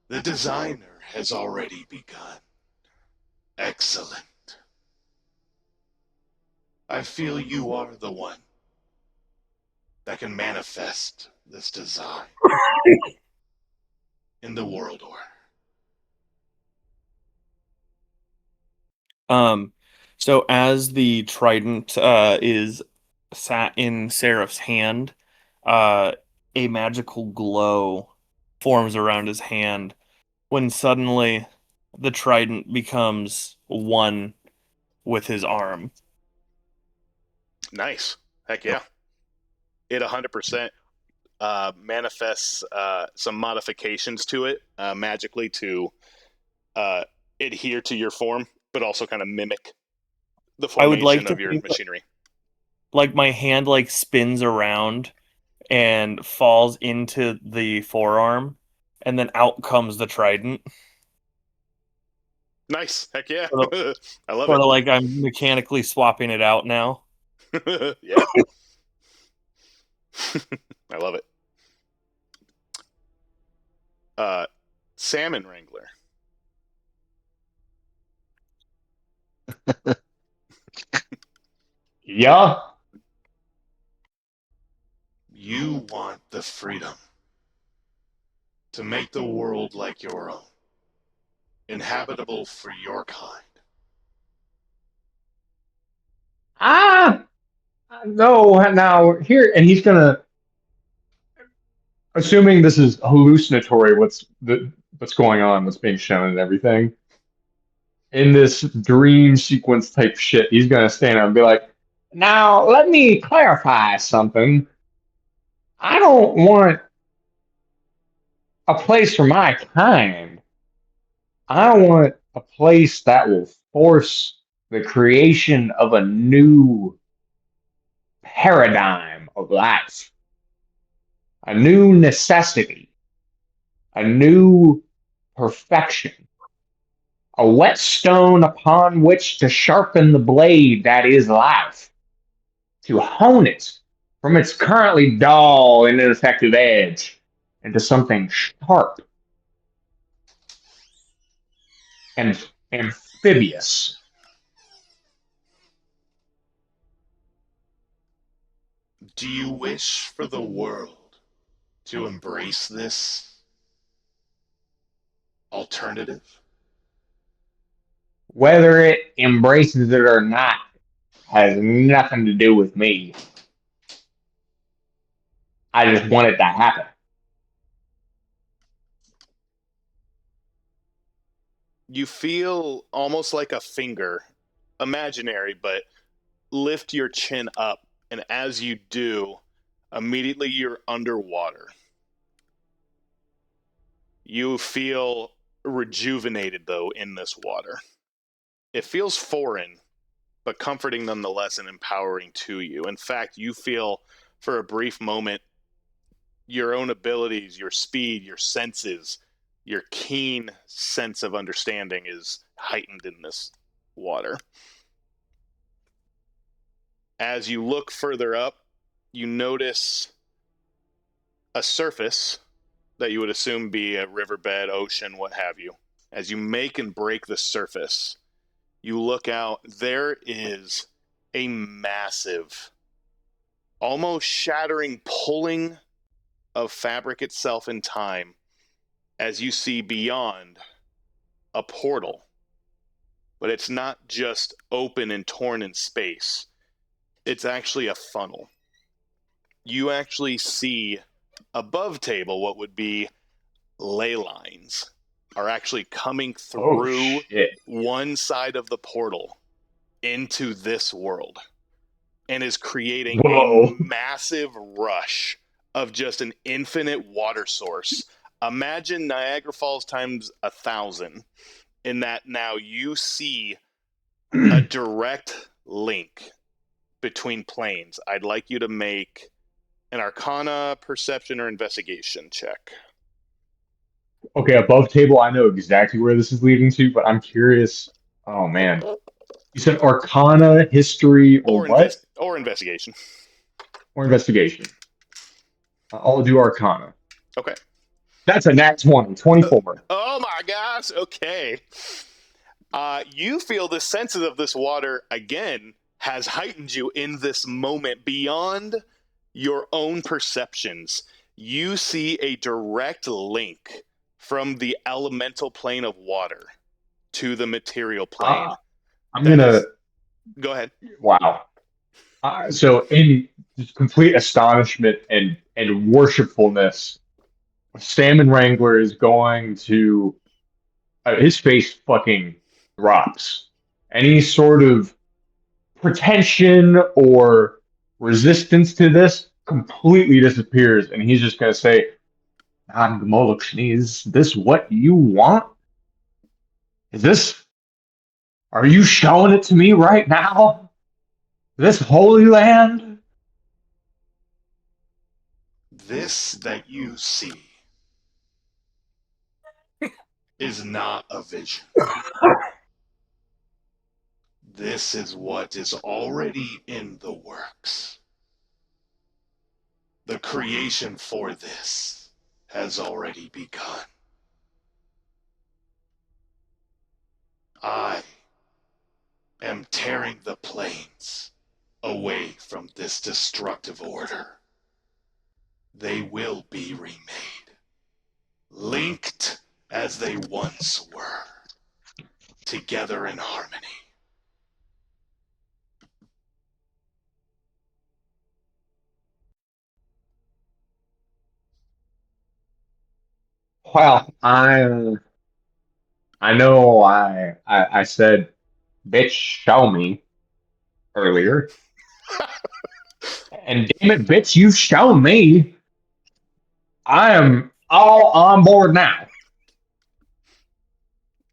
The designer has already begun. Excellent. I feel you are the one that can manifest this design in the world order. So as the trident is sat in Seraph's hand, a magical glow forms around his hand when suddenly the trident becomes one with his arm. Nice. Heck yeah. It 100% manifests some modifications to it magically to adhere to your form, but also kind of mimic the I would like formation to of your think machinery. like my hand like spins around and falls into the forearm, and then out comes the trident. Nice. Heck yeah. Sort I love Sort of like I'm mechanically swapping it out now. it. Yeah. I love it. Salmon Wrangler. Yeah. You want the freedom to make the world like your own, inhabitable for your kind. No, now here, and he's gonna, assuming this is hallucinatory, what's going on, what's being shown and everything. In this dream sequence type shit, he's gonna stand up and be like, "Now let me clarify something. I don't want a place for my kind. I want a place that will force the creation of a new paradigm of life, a new necessity, a new perfection, a whetstone upon which to sharpen the blade that is life, to hone it from its currently dull and ineffective edge into something sharp and amphibious." Do you wish for the world to embrace this alternative? Whether it embraces it or not has nothing to do with me. I just want it to happen. You feel almost like a finger, imaginary, but lift your chin up, and as you do, immediately you're underwater. You feel rejuvenated, though, in this water. It feels foreign, but comforting nonetheless and empowering to you. In fact, you feel for a brief moment your own abilities, your speed, your senses, your keen sense of understanding is heightened in this water. As you look further up, you notice a surface that you would assume be a riverbed, ocean, what have you. As you make and break the surface, you look out, there is a massive, almost shattering pulling of fabric itself in time as you see beyond a portal. But it's not just open and torn in space. It's actually a funnel. You actually see above table what would be ley lines are actually coming Oh through shit. one side of the portal into this world and is creating Whoa. a massive rush of just an infinite water source. Imagine Niagara Falls times 1,000 in that now you see a direct link between planes. I'd like you to make an Arcana, Perception, or Investigation check. Okay, above table, I know exactly where this is leading to, but I'm curious. Oh man. You said Arcana, History, or what? Or Investigation. Or Investigation. I'll do Arcana. Okay. That's a nat 20, 24. Oh my gosh. Okay. You feel the senses of this water again has heightened you in this moment beyond your own perceptions. You see a direct link from the elemental plane of water to the material plane. I'm gonna. Go ahead. Wow. So in just complete astonishment and worshipfulness, Salmon Wrangler is going to. His face fucking drops. Any sort of pretension or resistance to this completely disappears, and he's just gonna say, is this what you want? Is this? Are you showing it to me right now? This holy land? This that you see is not a vision. This is what is already in the works. The creation for this has already begun. I am tearing the planes away from this destructive order. They will be remade, linked as they once were, together in harmony. Well, I know I said, bitch, show me earlier. And damn it, bitch, you've shown me. I am all on board now.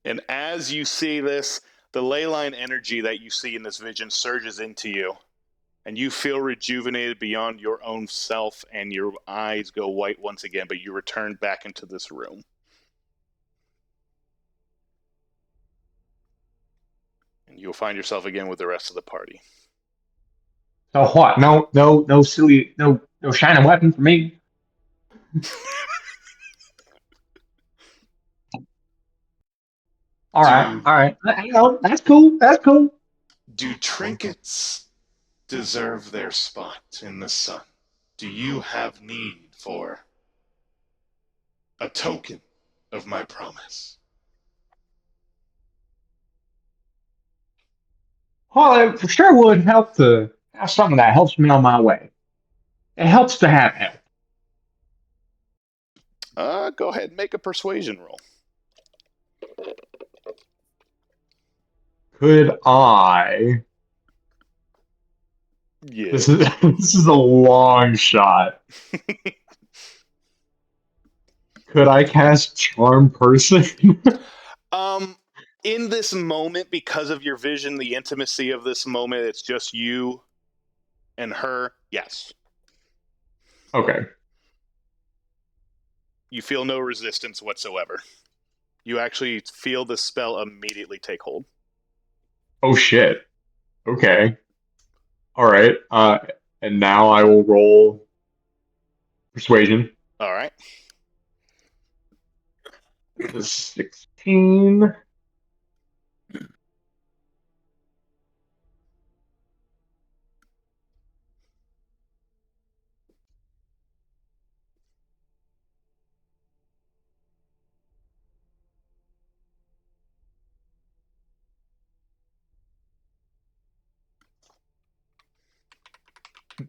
And as you see this, the ley line energy that you see in this vision surges into you, and you feel rejuvenated beyond your own self, and your eyes go white once again, but you return back into this room. And you'll find yourself again with the rest of the party. So what? No silly, no shining weapon for me. All right. No, that's cool. That's cool. Do trinkets deserve their spot in the sun? Do you have need for a token of my promise? Well, it for sure would help to have something that helps me on my way. It helps to have help. Go ahead and make a persuasion roll. Could I? Yeah. This is a long shot. Could I cast Charm Person? In this moment, because of your vision, the intimacy of this moment, it's just you and her. Yes. Okay. You feel no resistance whatsoever. You actually feel the spell immediately take hold. Oh shit. Okay. All right. And now I will roll Persuasion. All right. With a 16.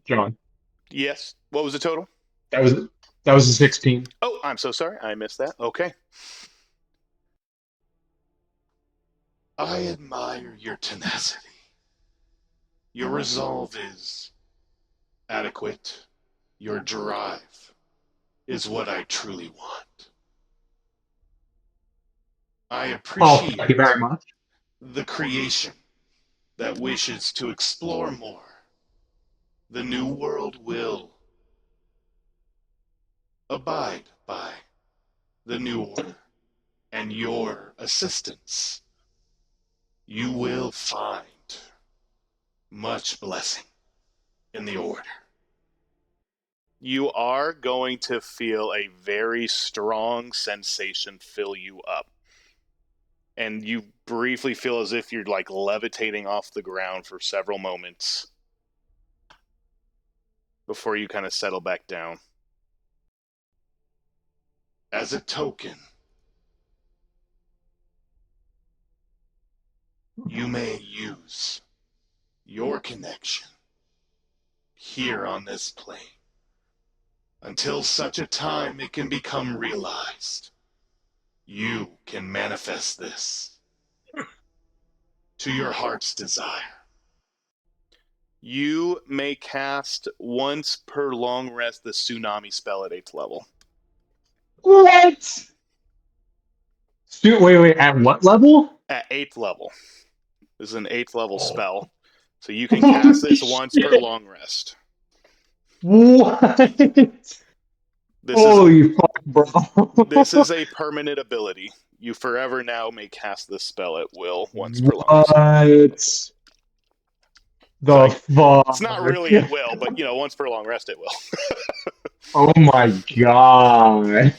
John. Yes. What was the total? That was a 16. Oh, I'm so sorry. I missed that. Okay. I admire your tenacity. Your resolve is adequate. Your drive is what I truly want. I appreciate Thank you very much. the creation that wishes to explore more. The new world will abide by the new order and your assistance. You will find much blessing in the order. You are going to feel a very strong sensation fill you up. And you briefly feel as if you're like levitating off the ground for several moments before you kind of settle back down. As a token, you may use your connection here on this plane until such a time it can become realized. You can manifest this to your heart's desire. You may cast once per long rest the tsunami spell at 8th level. What? Wait. At what level? At 8th level. This is an 8th level spell. So you can cast this once per long rest. What? Holy fuck, bro. This is a permanent ability. You forever now may cast this spell at will once per long rest. What? The fuck? It's not really at will, but once per long rest it will. Oh my god.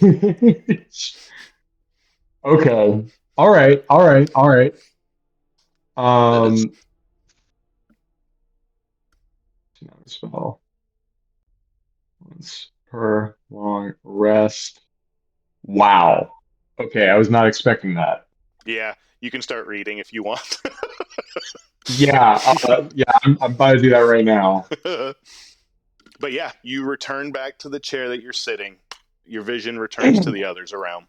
Okay. All right. All right. All right. That is Um. Spell once per long rest. Wow. Okay, I was not expecting that. Yeah, you can start reading if you want. Yeah. Yeah. I'm about to do that right now. But yeah, you return back to the chair that you're sitting. Your vision returns to the others around.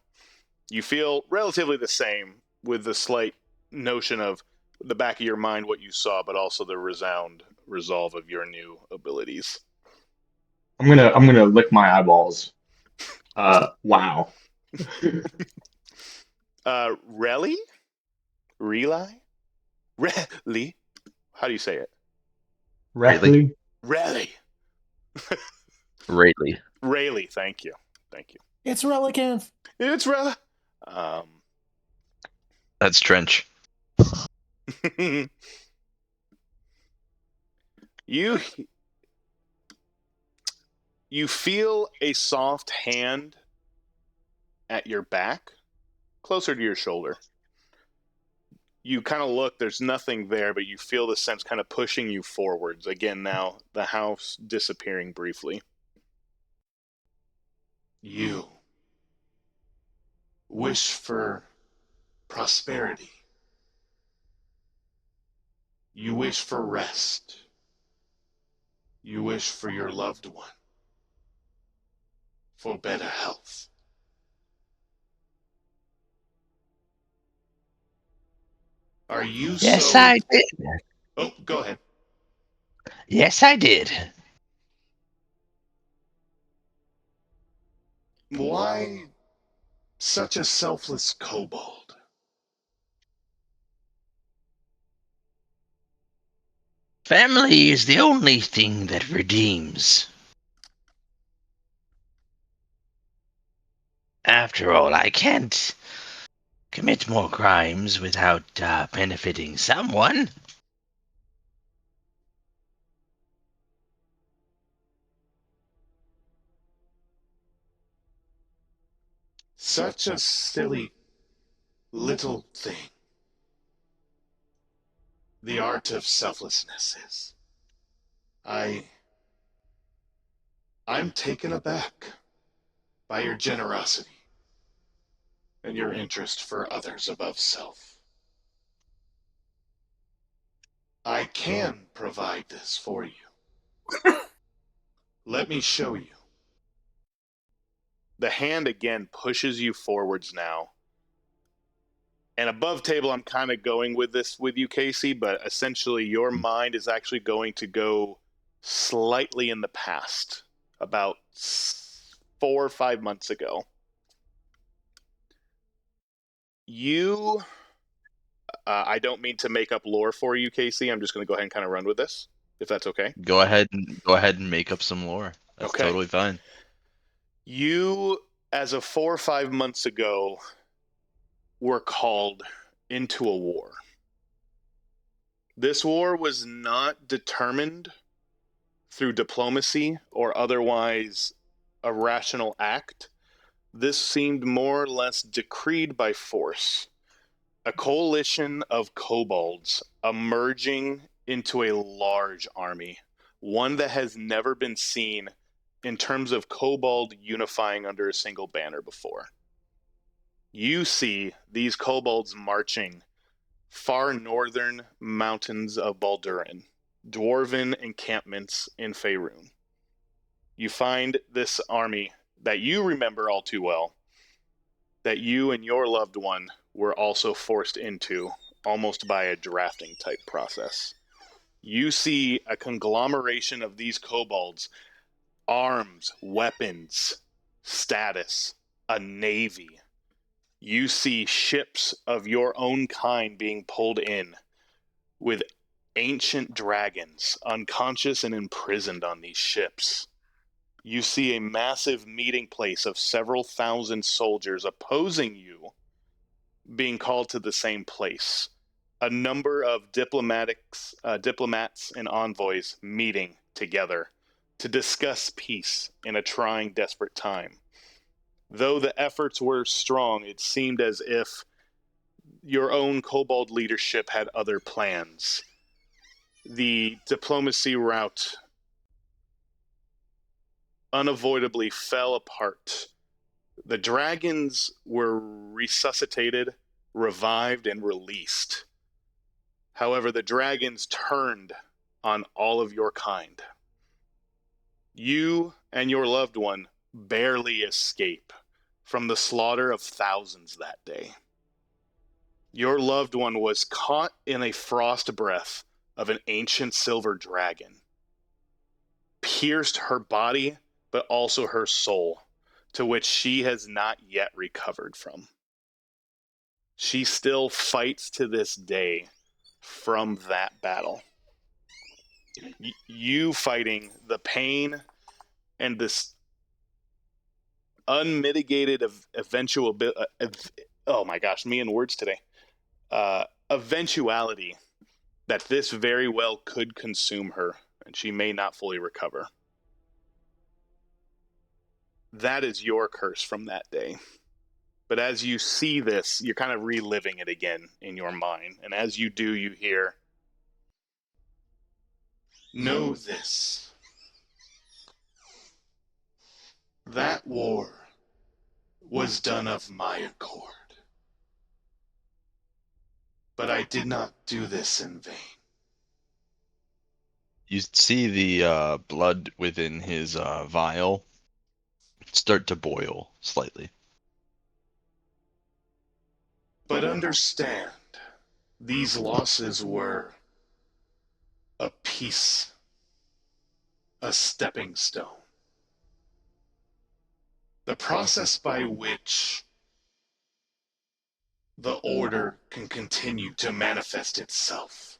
You feel relatively the same, with the slight notion of the back of your mind what you saw, but also the resolve of your new abilities. I'm gonna lick my eyeballs. Wow. Relly? Reli? Relly? How do you say it? Rectly. Relly. greatly. Rayleigh, thank you. Thank you. It's Relicanth. It's Relly. That's Trench. you you feel a soft hand at your back, closer to your shoulder. You kind of look, there's nothing there, but you feel the sense kind of pushing you forwards. Again, now the house disappearing briefly. You wish for prosperity. You wish for rest. You wish for your loved one, for better health. Are you Yes, so... I did. Oh, go ahead. Yes, I did. Why such a selfless kobold? Family is the only thing that redeems. After all, I can't commit more crimes without benefiting someone. Such a silly little thing. The art of selflessness is. I'm taken aback by your generosity and your interest for others above self. I can provide this for you. Let me show you. The hand again pushes you forwards now. And above table, I'm kind of going with this with you, Casey, but essentially your mind is actually going to go slightly in the past, about 4 or 5 months ago. You, I don't mean to make up lore for you, Casey. I'm just going to go ahead and kind of run with this, if that's okay. Go ahead and make up some lore. That's Okay. totally fine. You, as of 4 or 5 months ago, were called into a war. This war was not determined through diplomacy or otherwise a rational act. This seemed more or less decreed by force. A coalition of kobolds emerging into a large army, one that has never been seen in terms of kobold unifying under a single banner before. You see these kobolds marching far northern mountains of Baldurin, dwarven encampments in Faerun. You find this army that you remember all too well, that you and your loved one were also forced into, almost by a drafting type process. You see a conglomeration of these kobolds, arms, weapons, status, a navy. You see ships of your own kind being pulled in with ancient dragons unconscious and imprisoned on these ships. You see a massive meeting place of several thousand soldiers opposing you being called to the same place. A number of diplomats and envoys meeting together to discuss peace in a trying, desperate time. Though the efforts were strong, it seemed as if your own kobold leadership had other plans. The diplomacy route unavoidably fell apart. The dragons were resuscitated, revived, and released. However, the dragons turned on all of your kind. You and your loved one barely escape from the slaughter of thousands that day. Your loved one was caught in a frost breath of an ancient silver dragon, pierced her body, but also her soul, to which she has not yet recovered from. She still fights to this day from that battle. You fighting the pain and this unmitigated eventual oh my gosh, me and words today. Eventuality that this very well could consume her and she may not fully recover. That is your curse from that day. But as you see this, you're kind of reliving it again in your mind. And as you do, you hear, "Know this. That war was done of my accord. But I did not do this in vain." You see the blood within his vial start to boil slightly. But understand, these losses were a piece, a stepping stone. The process by which the order can continue to manifest itself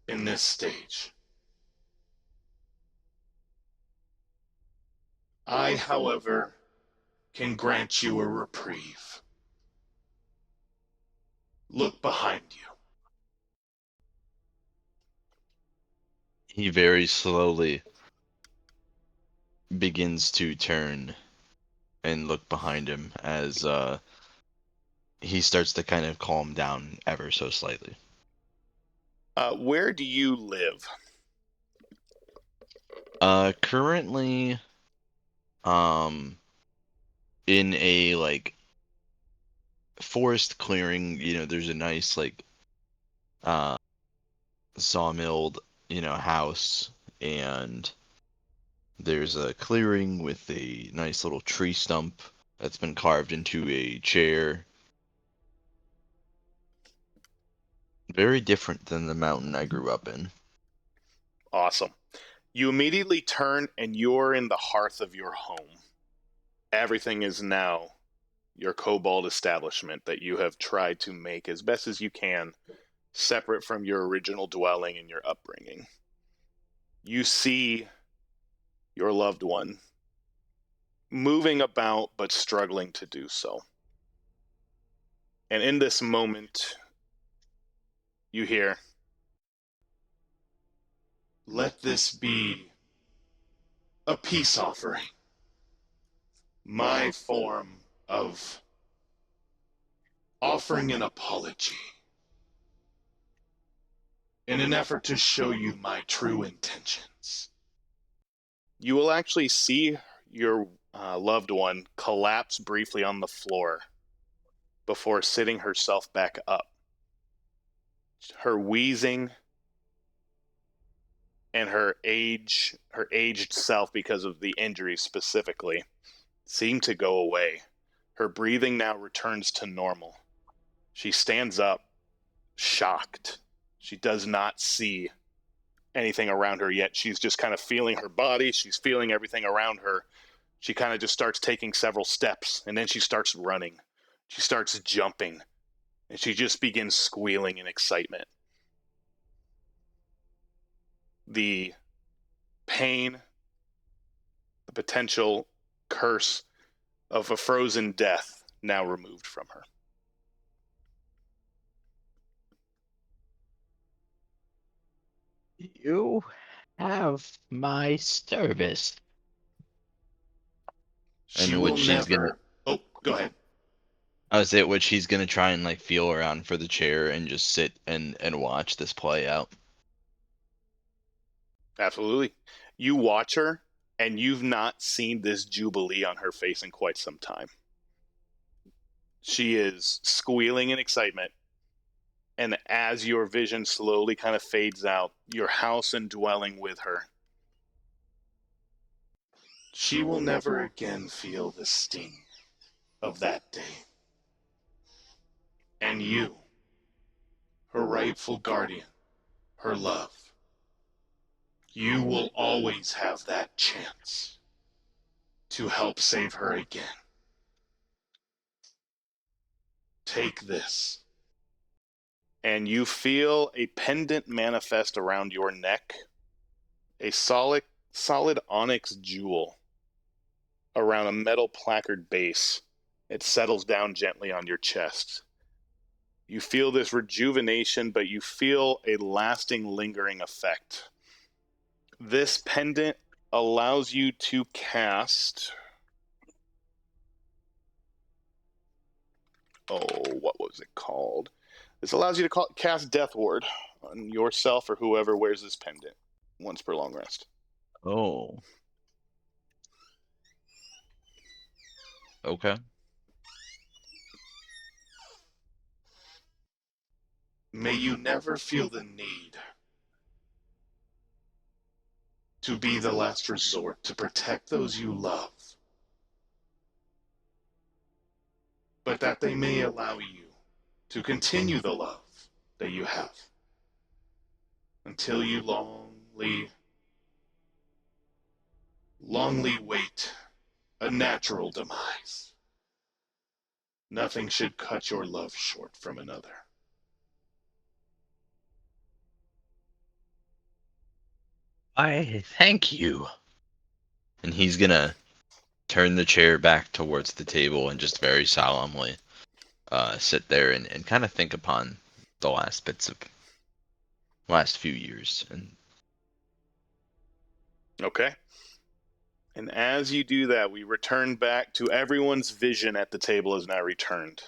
in this stage. I, however, can grant you a reprieve. Look behind you. He very slowly begins to turn and look behind him as he starts to kind of calm down ever so slightly. Where do you live? Currently, in a like forest clearing, there's a nice like sawmilled, house, and there's a clearing with a nice little tree stump that's been carved into a chair. Very different than the mountain I grew up in. Awesome. You immediately turn and you're in the hearth of your home. Everything is now your kobold establishment that you have tried to make as best as you can separate from your original dwelling and your upbringing. You see your loved one moving about but struggling to do so. And in this moment, you hear, "Let this be a peace offering. My form of offering an apology in an effort to show you my true intentions." You will actually see your loved one collapse briefly on the floor before sitting herself back up. Her wheezing and her aged self because of the injury specifically, seem to go away. Her breathing now returns to normal. She stands up, shocked. She does not see anything around her yet. She's just kind of feeling her body. She's feeling everything around her. She kind of just starts taking several steps, and then she starts running. She starts jumping, and she just begins squealing in excitement. The pain, the potential curse of a frozen death now removed from her. You have my service. She And will which she's gonna, never. Oh, go ahead. I would say, which he's gonna try and like feel around for the chair and just sit and watch this play out. Absolutely. You watch her, and you've not seen this jubilee on her face in quite some time. She is squealing in excitement, and as your vision slowly kind of fades out, your house and dwelling with her, she will never again feel the sting of that day. And you, her rightful guardian, her love, you will always have that chance to help save her again. Take this. And you feel a pendant manifest around your neck, a solid onyx jewel around a metal placard base. It settles down gently on your chest. You feel this rejuvenation, but you feel a lasting, lingering effect. This pendant allows you to cast. Oh, what was it called? This allows you to cast Death Ward on yourself or whoever wears this pendant once per long rest. Oh. Okay. May you never feel the need to be the last resort to protect those you love, but that they may allow you to continue the love that you have until you longly wait a natural demise. Nothing should cut your love short from another. I thank you. And he's gonna turn the chair back towards the table and just very solemnly sit there and kind of think upon the last bits of last few years. And Okay. And as you do that, we return back to everyone's vision at the table is now returned.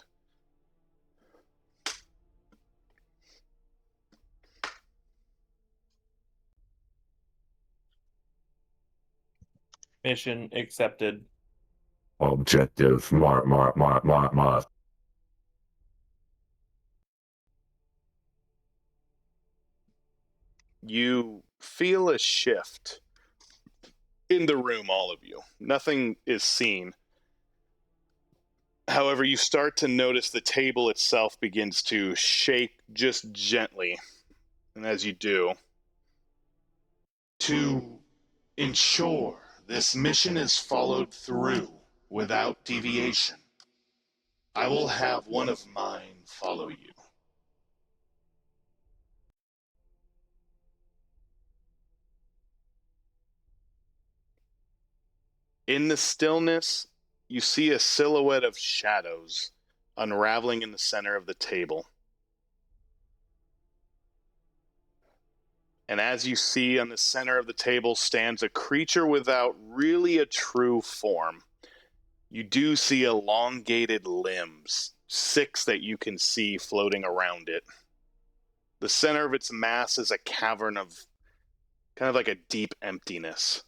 Mission accepted. Objective mark. You feel a shift in the room, all of you. Nothing is seen. However, you start to notice the table itself begins to shake just gently. And as you do, to ensure this mission is followed through without deviation, I will have one of mine follow you. In the stillness, you see a silhouette of shadows unraveling in the center of the table. And as you see, on the center of the table stands a creature without really a true form. You do see elongated limbs, 6 that you can see floating around it. The center of its mass is a cavern of kind of like a deep emptiness.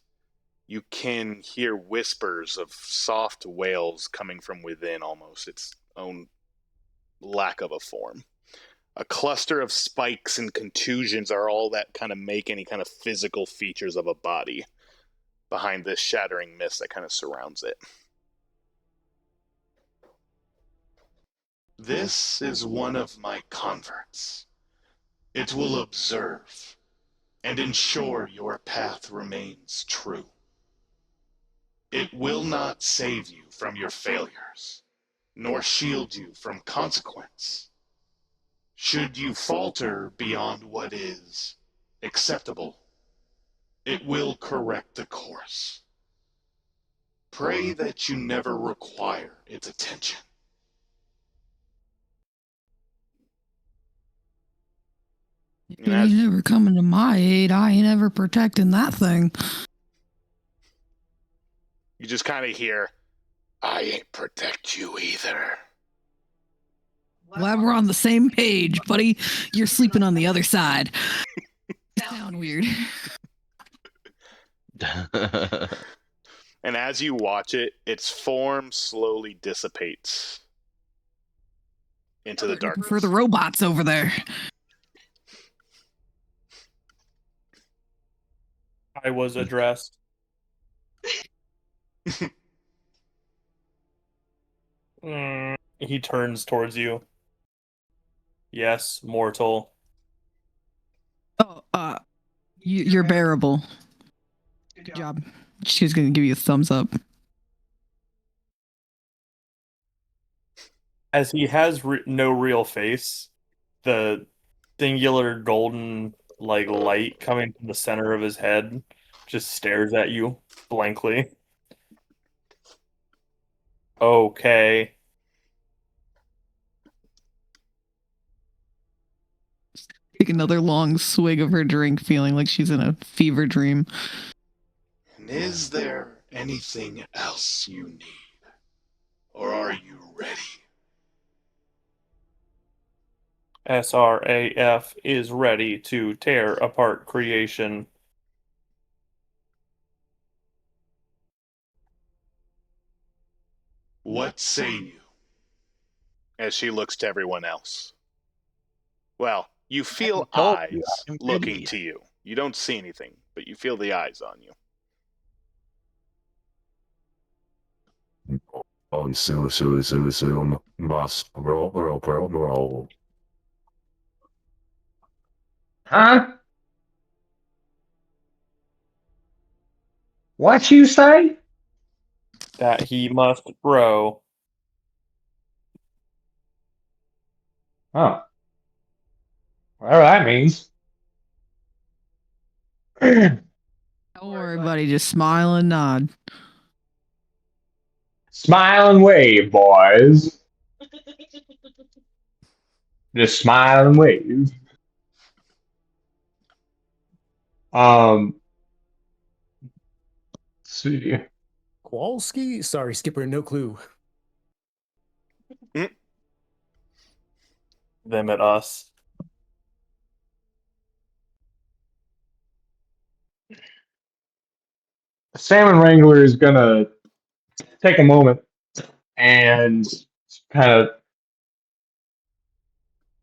You can hear whispers of soft wails coming from within, almost its own lack of a form. A cluster of spikes and contusions are all that kind of make any kind of physical features of a body behind this shattering mist that kind of surrounds it. This is one of my converts. It will observe and ensure your path remains true. It will not save you from your failures, nor shield you from consequence. Should you falter beyond what is acceptable, it will correct the course. Pray that you never require its attention. It ain't never coming to my aid. I ain't ever protecting that thing. You just kind of hear, I ain't protect you either. Glad we're on the same page, buddy. You're sleeping on the other side. You sound weird. And as you watch it, its form slowly dissipates into the darkness. For the robots over there. I was addressed. He turns towards you. Yes, mortal. Oh, you're bearable. Good job. She's gonna give you a thumbs up. As he has no real face, the singular golden light coming from the center of his head just stares at you blankly. Okay. Take another long swig of her drink, feeling like she's in a fever dream. And is there anything else you need? Or are you ready? SRAF is ready to tear apart creation. What say you? As she looks to everyone else. Well, you feel eyes looking to you. You don't see anything, but you feel the eyes on you. On must roll. Huh? What you say? That he must grow. Oh. Whatever that means. Don't worry, buddy. Just smile and nod. Smile and wave, boys. Just smile and wave. Let's see. Kowalski? Sorry, Skipper, no clue. Them at us. The Salmon Wrangler is gonna take a moment and kind of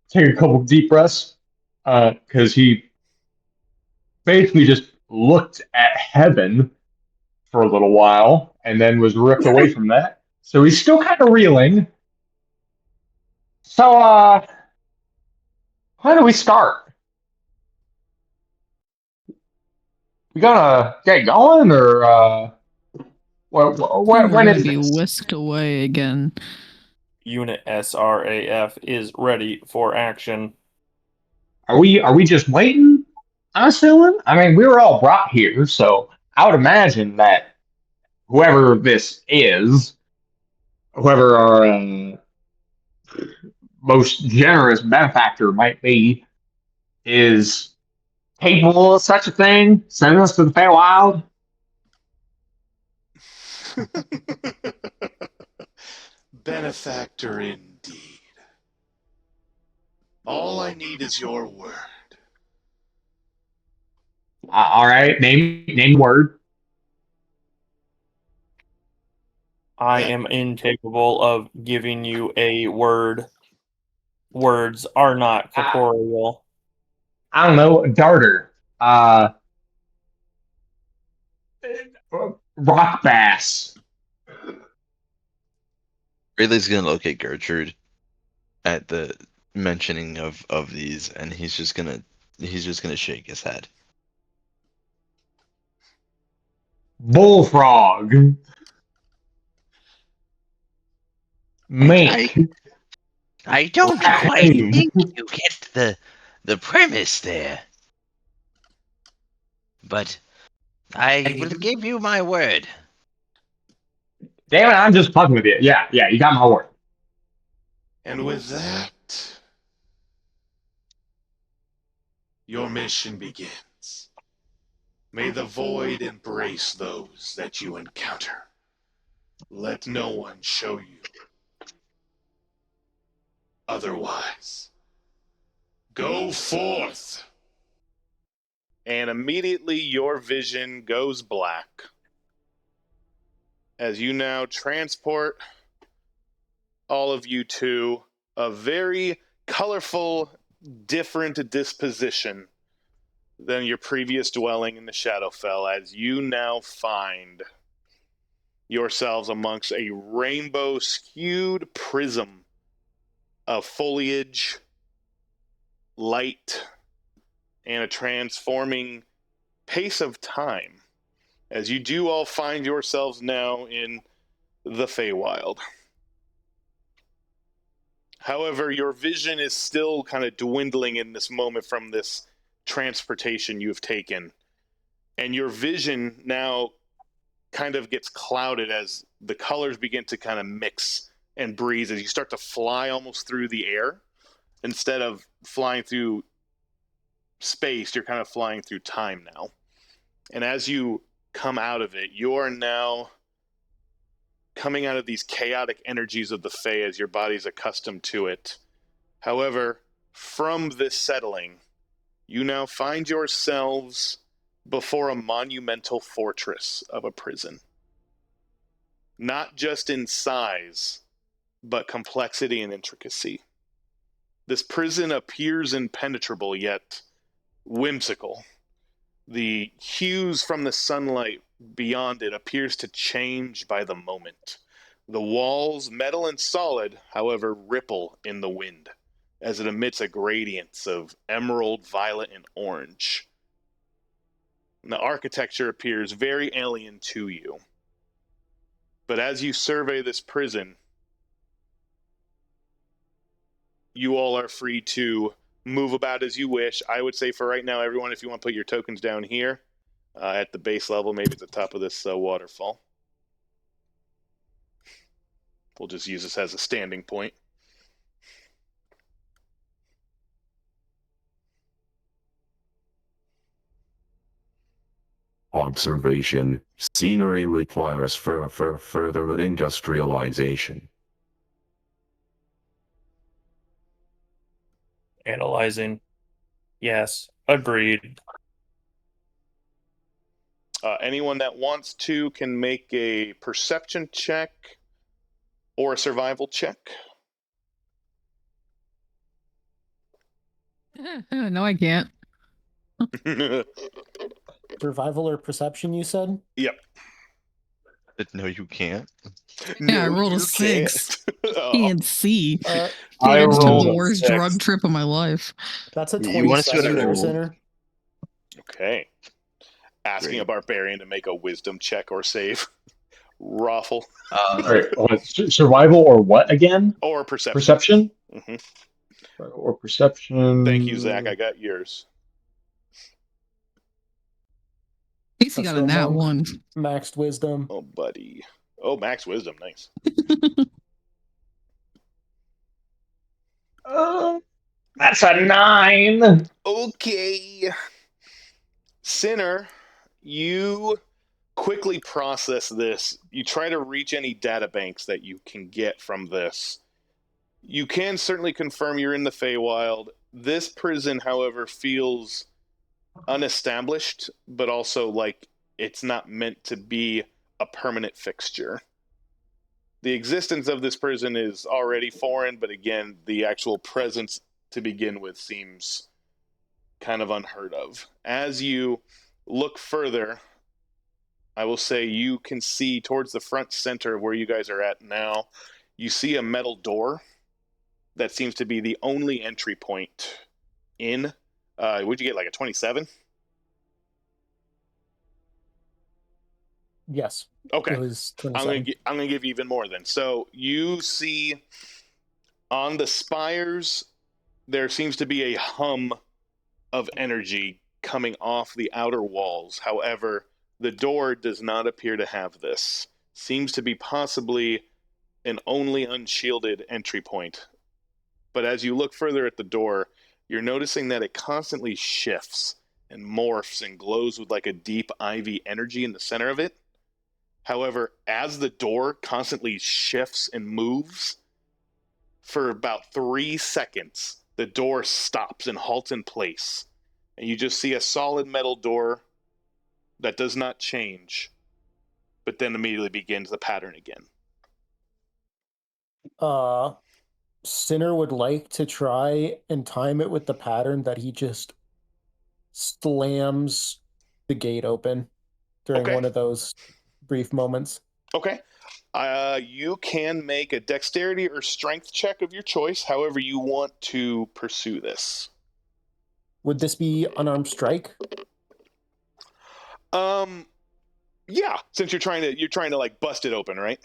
take a couple deep breaths, because he basically just looked at heaven for a little while and then was ripped away from that. So he's still kind of reeling. So, how do we start? We gonna get going, or when We're when gonna is be this? whisked away again. Unit SRAF is ready for action. Are we just waiting on assuming? I mean, we were all brought here, so I would imagine that whoever this is, whoever our most generous benefactor might be, is capable of such a thing. Send us to the Feywild. Benefactor indeed. All I need is your word. All right, name word. I am incapable of giving you a word. Words are not corporeal. I don't know, darter. Rock bass. Rayleigh's gonna locate Gertrude at the mentioning of these, and he's just gonna shake his head. Bullfrog. Mink. I don't quite think you get the premise there. But I will give you my word. Damn it, I'm just fucking with you. Yeah, you got my word. And with that, your mission begins. May the void embrace those that you encounter. Let no one show you otherwise. Go forth! And immediately your vision goes black as you now transport all of you to a very colorful, different disposition than your previous dwelling in the Shadowfell, as you now find yourselves amongst a rainbow-skewed prism of foliage, light, and a transforming pace of time, as you do all find yourselves now in the Feywild. However, your vision is still kind of dwindling in this moment from this transportation you've taken. And your vision now kind of gets clouded as the colors begin to kind of mix and breeze as you start to fly almost through the air. Instead of flying through space, you're kind of flying through time now. And as you come out of it, you're now coming out of these chaotic energies of the Fae as your body's accustomed to it. However, from this settling, you now find yourselves before a monumental fortress of a prison. Not just in size, but complexity and intricacy. This prison appears impenetrable, yet whimsical. The hues from the sunlight beyond it appears to change by the moment. The walls, metal and solid, however, ripple in the wind as it emits a gradience of emerald, violet, and orange. And the architecture appears very alien to you. But as you survey this prison, you all are free to move about as you wish. I would say for right now, everyone, if you want to put your tokens down here at the base level, maybe at the top of this waterfall. We'll just use this as a standing point. Observation. Scenery requires further industrialization. Analyzing. Yes, agreed. Anyone that wants to can make a perception check or a survival check. No, I can't. Survival or perception, you said? Yep. No, you can't. Yeah, I No, rolled a you 6. can't. Oh. Can't see. Uh, I I just took rolled the a worst 6. drug trip of my life. that's a You wanna see what I 27 rolled? center. Okay. Asking Great. a barbarian to make a wisdom check or save. Raffle. Alright, survival or what again? Or perception. Perception? Mhm. Or perception. Thank you, Zach. I got yours. Casey That's got a the nat monk. 1. Maxed wisdom. Oh, buddy. Oh, max wisdom. Nice. That's a 9. Okay. Sinner, you quickly process this. You try to reach any data banks that you can get from this. You can certainly confirm you're in the Feywild. This prison, however, feels unestablished, but also like it's not meant to be a permanent fixture. The existence of this prison is already foreign, but again, the actual presence to begin with seems kind of unheard of. As you look further, I will say you can see towards the front center of where you guys are at now, you see a metal door that seems to be the only entry point in. Would you get like a 27? Yes. Okay. It was I'm 27. gonna give you even more then. So you see on the spires there seems to be a hum of energy coming off the outer walls. However, the door does not appear to have this. Seems to be possibly an only unshielded entry point. But as you look further at the door, you're noticing that it constantly shifts and morphs and glows with like a deep ivy energy in the center of it. However, as the door constantly shifts and moves, for about 3 seconds, the door stops and halts in place. And you just see a solid metal door that does not change, but then immediately begins the pattern again. Sinner would like to try and time it with the pattern that he just slams the gate open during Okay. one of those brief moments. Okay. You can make a dexterity or strength check of your choice, however you want to pursue this. Would this be unarmed strike? Yeah, since you're trying to like bust it open, right?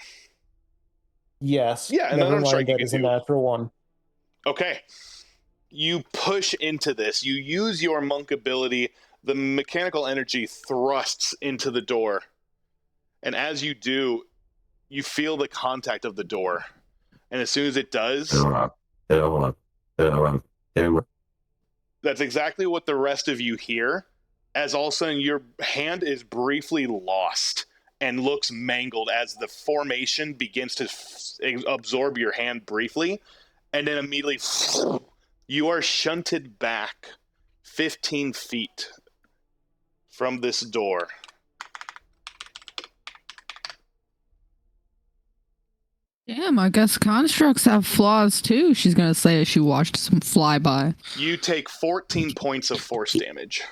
Yes. Yeah, and Never unarmed strike mind, you that can is a do. natural one. Okay. You push into this. You use your monk ability. The mechanical energy thrusts into the door. And as you do, you feel the contact of the door. And as soon as it does, that's exactly what the rest of you hear. As all of a sudden your hand is briefly lost and looks mangled as the formation begins to absorb your hand briefly. And then immediately you are shunted back 15 feet from this door. Damn, I guess constructs have flaws too, she's gonna say as she watched some flyby. You take 14 points of force damage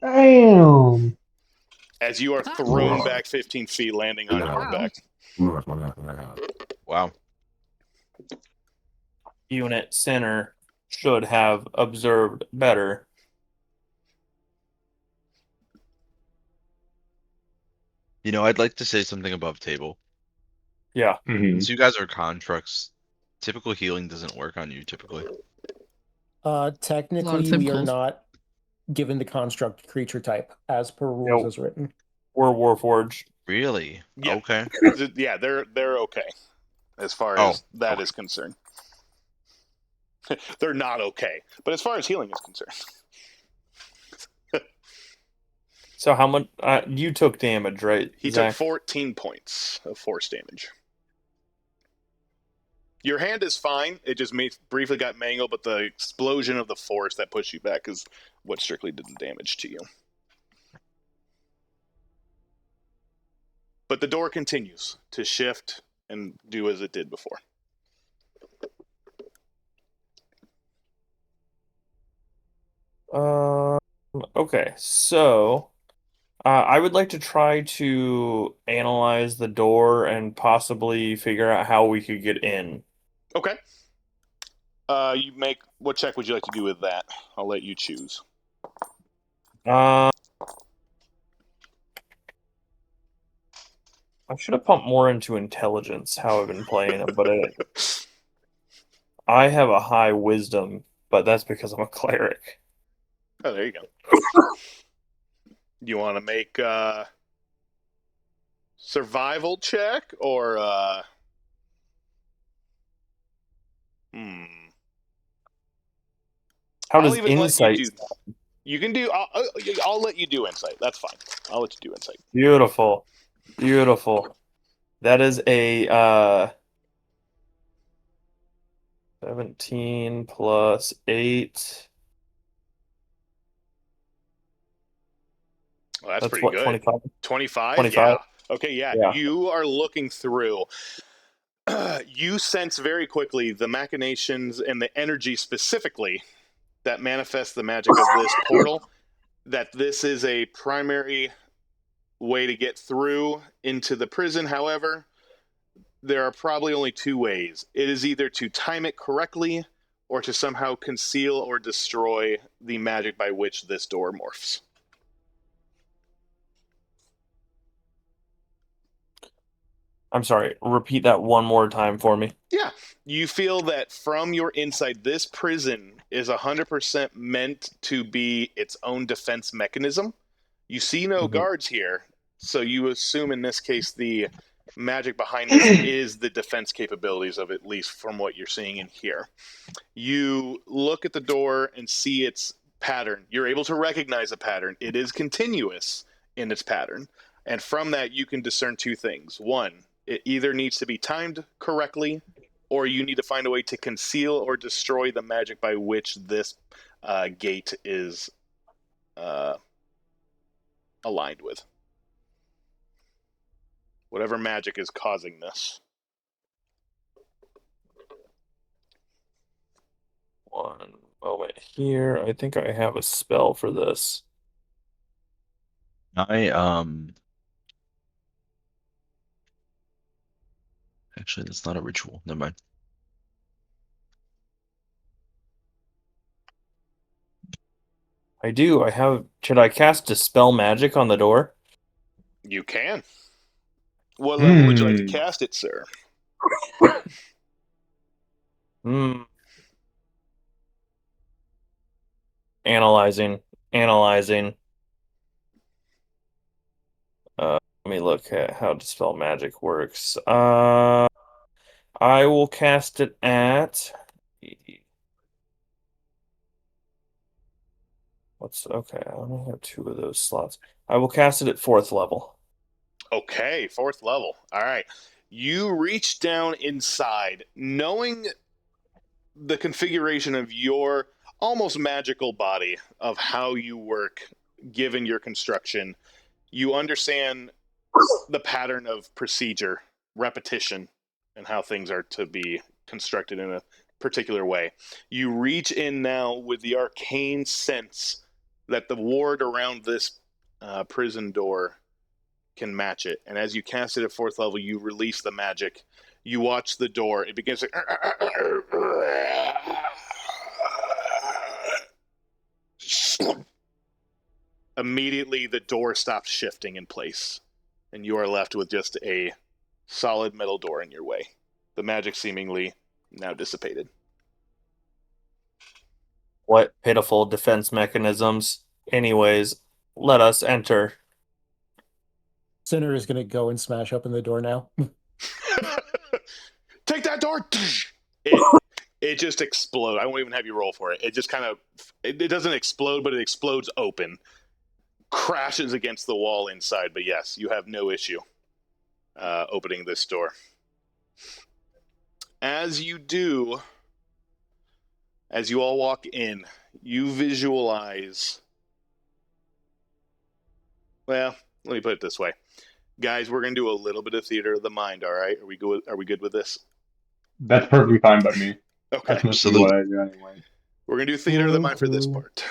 Damn. as you are thrown back 15 feet, landing on your back. Wow. Unit Sinner should have observed better. You know, I'd like to say something above table. Yeah. Since you guys are constructs, typical healing doesn't work on you typically. Technically, we are simples. not given the construct creature type as per rules as written. We're Warforged. Really? Yeah. Okay. Yeah, they're okay as far Oh, as that okay. is concerned. They're not okay, but as far as healing is concerned. So how much you took damage, right? He Zach? took 14 points of force damage. Your hand is fine. It just briefly got mangled, but the explosion of the force that pushed you back is what strictly did the damage to you. But the door continues to shift and do as it did before. Okay, so I would like to try to analyze the door and possibly figure out how we could get in. Okay. What check would you like to do with that? I'll let you choose. I should have pumped more into intelligence, how I've been playing them, but I have a high wisdom, but that's because I'm a cleric. Oh, there you go. You want to make a survival check or How does insight? You can do. I'll let you do insight. That's fine. I'll let you do insight. Beautiful, beautiful. That is a 17 plus 8. Well, that's pretty what, good. 25? 25? 25? Yeah. Okay, Yeah. You are looking through. You sense very quickly the machinations and the energy specifically that manifests the magic of this portal, that this is a primary way to get through into the prison. However, there are probably only two ways. It is either to time it correctly or to somehow conceal or destroy the magic by which this door morphs. I'm sorry, repeat that one more time for me. Yeah. You feel that from your insight, this prison is 100% meant to be its own defense mechanism. You see no guards here, so you assume in this case the magic behind this is the defense capabilities of, at least from what you're seeing in here. You look at the door and see its pattern. You're able to recognize a pattern. It is continuous in its pattern. And from that, you can discern two things. One, it either needs to be timed correctly, or you need to find a way to conceal or destroy the magic by which this gate is aligned with. Whatever magic is causing this. One moment here. I think I have a spell for this. Actually, that's not a ritual. Never mind. I do. I have. Should I cast Dispel Magic on the door? You can. What level would you like to cast it, sir? Analyzing. Let me look at how Dispel Magic works. I will cast it at. Okay? I only have 2 of those slots. I will cast it at 4th level. Okay, 4th level. All right. You reach down inside, knowing the configuration of your almost magical body, of how you work, given your construction. You understand the pattern of procedure, repetition, and how things are to be constructed in a particular way. You reach in now with the arcane sense that the ward around this prison door can match it. And as you cast it at 4th level, you release the magic. You watch the door. It begins to... Immediately, the door stops shifting in place, and you are left with just a solid metal door in your way. The magic seemingly now dissipated. What pitiful defense mechanisms. Anyways, let us enter. Sinner is going to go and smash open the door now. Take that door! It just explodes. I won't even have you roll for it. It just kind of... It doesn't explode, but it explodes open. Crashes against the wall inside, but yes, you have no issue opening this door. As you do, as you all walk in, you visualize... Well, let me put it this way. Guys, we're going to do a little bit of theater of the mind, all right? Are we good with this? That's perfectly fine by me. Okay. That's mostly what I do anyway. We're going to do theater of the mind for this part.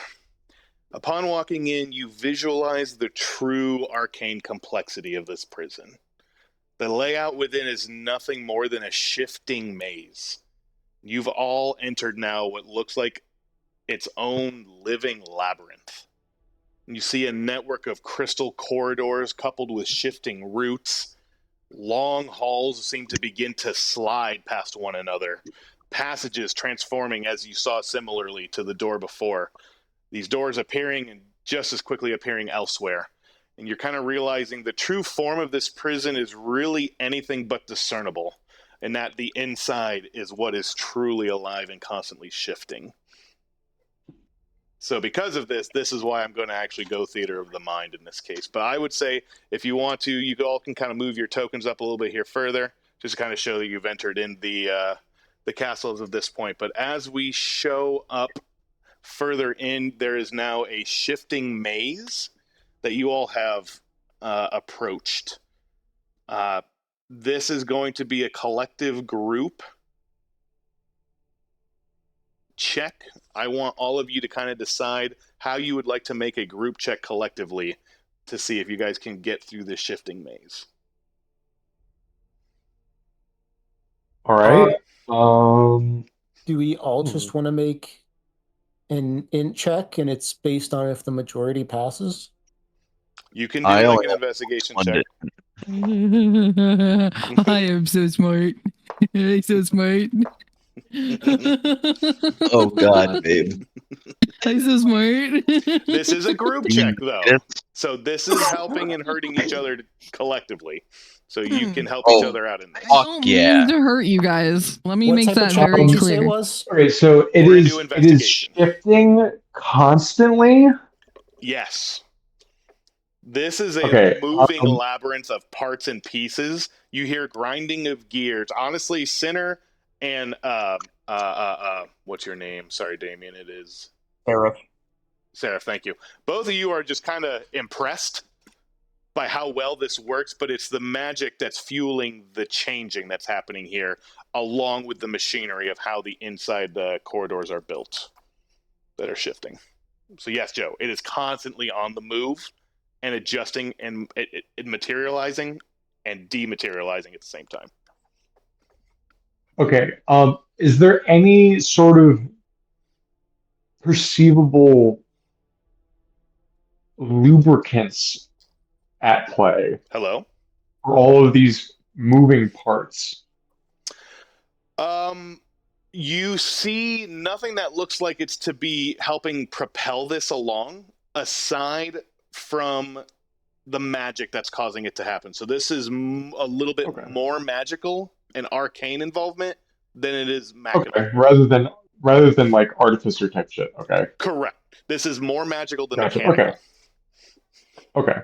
Upon walking in, you visualize the true arcane complexity of this prison. The layout within is nothing more than a shifting maze. You've all entered now what looks like its own living labyrinth. You see a network of crystal corridors coupled with shifting routes. Long halls seem to begin to slide past one another. Passages transforming, as you saw similarly to the door before. These doors appearing and just as quickly appearing elsewhere. And you're kind of realizing the true form of this prison is really anything but discernible, and that the inside is what is truly alive and constantly shifting. So because of this is why I'm going to actually go theater of the mind in this case. But I would say, if you want to, you all can kind of move your tokens up a little bit here further, just to kind of show that you've entered in the castles at this point. But as we show up further in, there is now a shifting maze that you all have approached. This is going to be a collective group check. I want all of you to kind of decide how you would like to make a group check collectively to see if you guys can get through this shifting maze. All right. Do we all just want to make an int check, and it's based on if the majority passes? You can do like an investigation check. I am so smart. I'm so smart. Oh God, babe. Dice is smart. This is a group check, though. So this is helping and hurting each other collectively. So you can help each other out in this. I don't mean to hurt you guys. Let me What make type of that check very did you say it clear. was? Okay, so We're gonna do it is investigation. shifting constantly. Yes. This is a Okay, moving labyrinth of parts and pieces. You hear grinding of gears. Honestly, Sinner and what's your name? Sorry, Damien. It is Seraph. Thank you. Both of you are just kind of impressed by how well this works, but it's the magic that's fueling the changing that's happening here, along with the machinery of how the inside the corridors are built that are shifting. So yes, Joe, it is constantly on the move and adjusting and it materializing and dematerializing at the same time. Okay. Is there any sort of perceivable lubricants at play Hello? for all of these moving parts? You see nothing that looks like it's to be helping propel this along, aside from the magic that's causing it to happen. So this is a little bit more magical and arcane involvement than it is magical. Okay, rather than like artificer type shit. Okay. Correct. This is more magical than Gotcha. mechanical. Okay.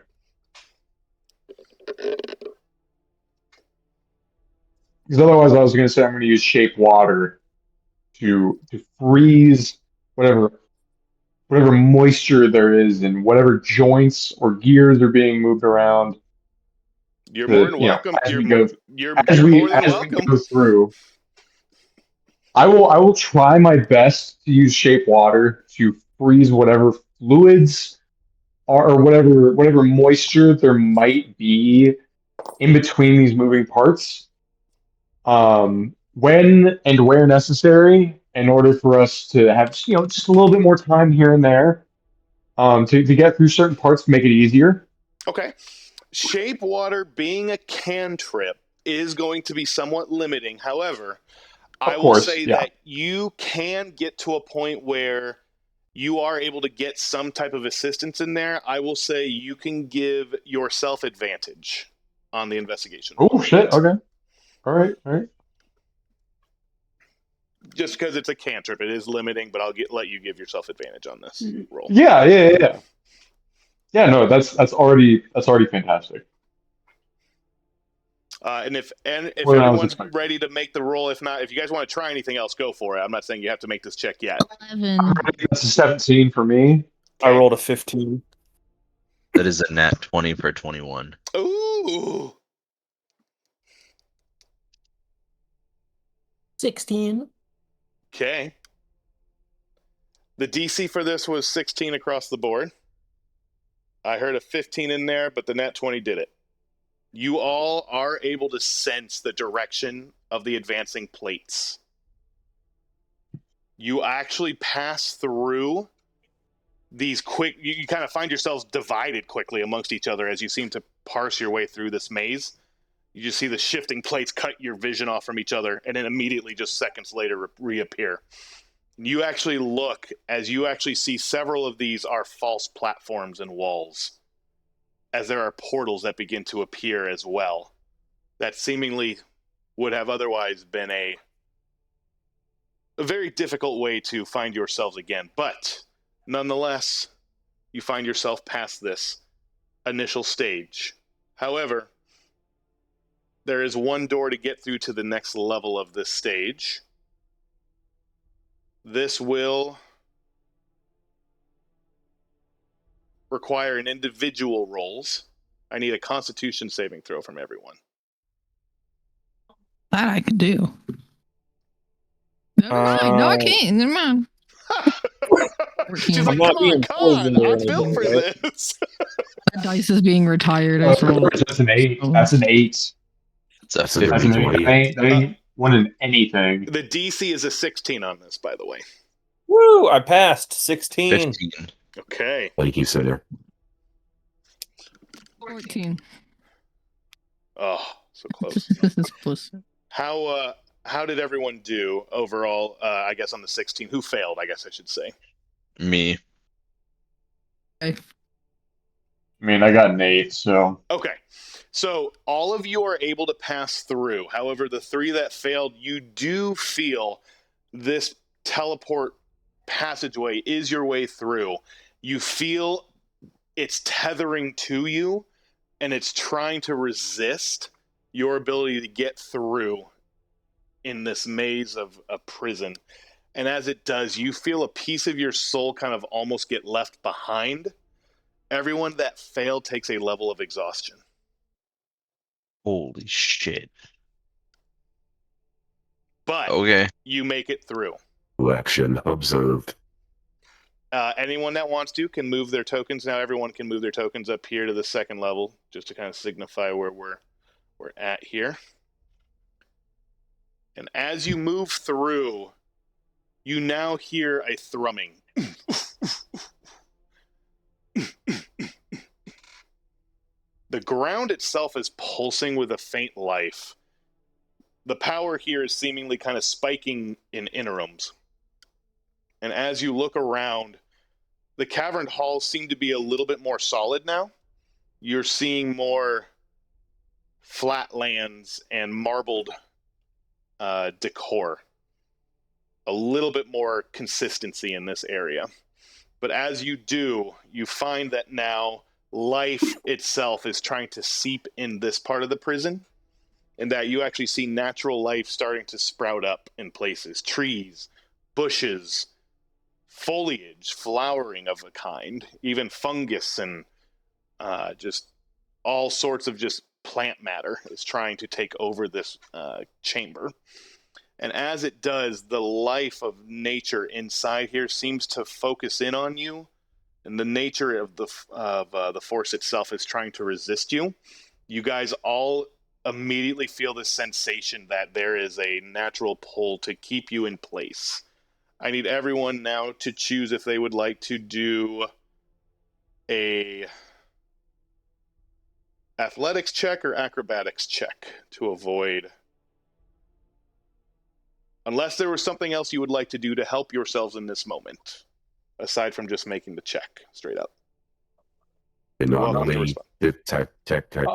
Because otherwise, I was going to say I'm going to use shape water to freeze whatever moisture there is in whatever joints or gears are being moved around. You're more than welcome. As You're we more than welcome. go through, I will try my best to use shape water to freeze whatever fluids or whatever moisture there might be in between these moving parts. When and where necessary, in order for us to have just a little bit more time here and there, to get through certain parts to make it easier. Okay. Shape water being a cantrip is going to be somewhat limiting. However, I will say that you can get to a point where you are able to get some type of assistance in there. I will say you can give yourself advantage on the investigation. Oh shit! Okay. All right. Just because it's a cantrip, it is limiting, but I'll let you give yourself advantage on this roll. Yeah. Yeah, no, that's already fantastic. And if everyone's ready to make the roll, if not, if you guys want to try anything else, go for it. I'm not saying you have to make this check yet. 11. That's a 17 for me. I rolled a 15. That is a nat 20 for 21. Ooh. 16. Okay. The DC for this was 16 across the board. I heard a 15 in there, but the nat 20 did it. You all are able to sense the direction of the advancing plates. You actually pass through these quick... You kind of find yourselves divided quickly amongst each other as you seem to parse your way through this maze. You just see the shifting plates cut your vision off from each other and then immediately, just seconds later, reappear. You actually look, as you actually see several of these are false platforms and walls, as there are portals that begin to appear as well, that seemingly would have otherwise been a very difficult way to find yourselves again. But nonetheless, you find yourself past this initial stage. However, there is one door to get through to the next level of this stage. This will require an individual rolls. I need a Constitution saving throw from everyone. That I could do. Never mind. No, I can't. Never mind. She's like, come on, I'm built for this. That dice is being retired. I rolled. That's an 8. That's an 8. That's a That's an 8. That ain't winning anything. The DC is a 16 on this, by the way. Woo! I passed 16. 15. Okay. Like you said there. 14. Oh, so close. This is close. How did everyone do overall? I guess on the 16. Who failed? I guess I should say. Me. Okay. I mean, I got an 8, so Okay. So all of you are able to pass through. However, the 3 that failed, you do feel this teleport passageway is your way through. You feel it's tethering to you and it's trying to resist your ability to get through in this maze of a prison. And as it does, you feel a piece of your soul kind of almost get left behind. Everyone that failed takes a level of exhaustion. Holy shit. But Okay. you make it through. Action observed. Anyone that wants to can move their tokens. Now everyone can move their tokens up here to the second level, just to kind of signify where we're at here. And as you move through, you now hear a thrumming. The ground itself is pulsing with a faint life. The power here is seemingly kind of spiking in interims. And as you look around, the caverned halls seem to be a little bit more solid now. You're seeing more flatlands and marbled decor. A little bit more consistency in this area. But as you do, you find that now life itself is trying to seep in this part of the prison, and that you actually see natural life starting to sprout up in places. Trees, bushes, foliage, flowering of a kind, even fungus and just all sorts of just plant matter is trying to take over this chamber. And as it does, the life of nature inside here seems to focus in on you, and the nature of the force itself is trying to resist you. You guys all immediately feel this sensation that there is a natural pull to keep you in place. I need everyone now to choose if they would like to do a athletics check or acrobatics check to avoid, unless there was something else you would like to do to help yourselves in this moment, aside from just making the check straight up. You're welcome to respond. Detector.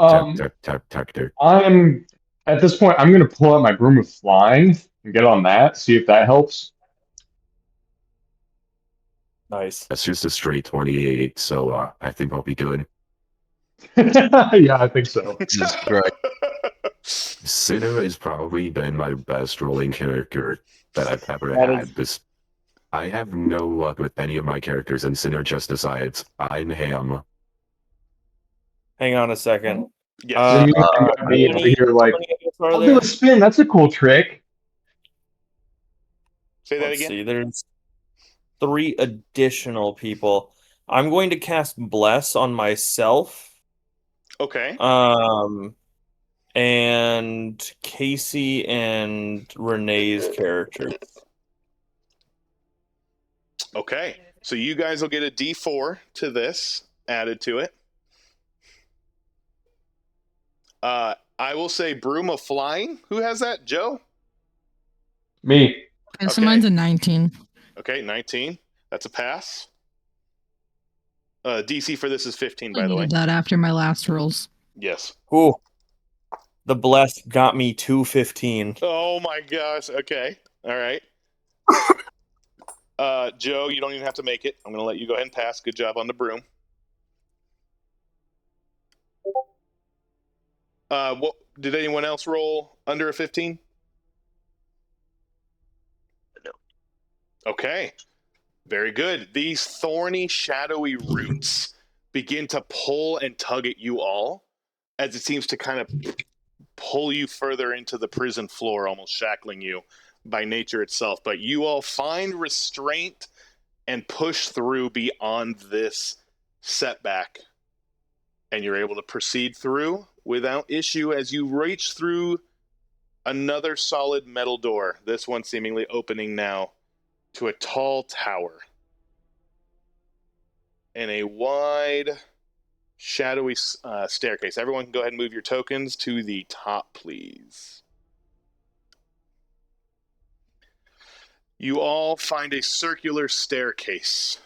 I'm at this point. I'm gonna pull out my broom of flying and get on that. See if that helps. Nice. That's just a straight 28, so I think I'll be good. Yeah, I think so. Jesus Christ. Sinner has probably been my best rolling character that I've ever That had. is- This I have no luck with any of my characters, and Sinner just decides I'm ham. Hang on a second. Yes. Uh, You got me over here like, How many of us are I'll there? do a spin. That's a cool trick. Say that Let's again. see. There's 3 additional people. I'm going to cast Bless on myself. Okay. And Casey and Renee's character. Okay. So you guys will get a D4 to this added to it. I will say Broom of Flying. Who has that? Joe? Me. And so Okay. mine's a 19. Okay, 19. That's a pass. DC for this is 15, I by the way. needed that after my last rolls. Yes. Ooh. The Bless got me 215. Oh my gosh. Okay. All right. Joe, you don't even have to make it. I'm going to let you go ahead and pass. Good job on the broom. What did anyone else roll under a 15? No. Okay. Very good. These thorny, shadowy roots begin to pull and tug at you all as it seems to kind of pull you further into the prison floor, almost shackling you by nature itself. But you all find restraint and push through beyond this setback. And you're able to proceed through without issue as you reach through another solid metal door, this one seemingly opening now to a tall tower and a wide, shadowy staircase. Everyone can go ahead and move your tokens to the top, please. You all find a circular staircase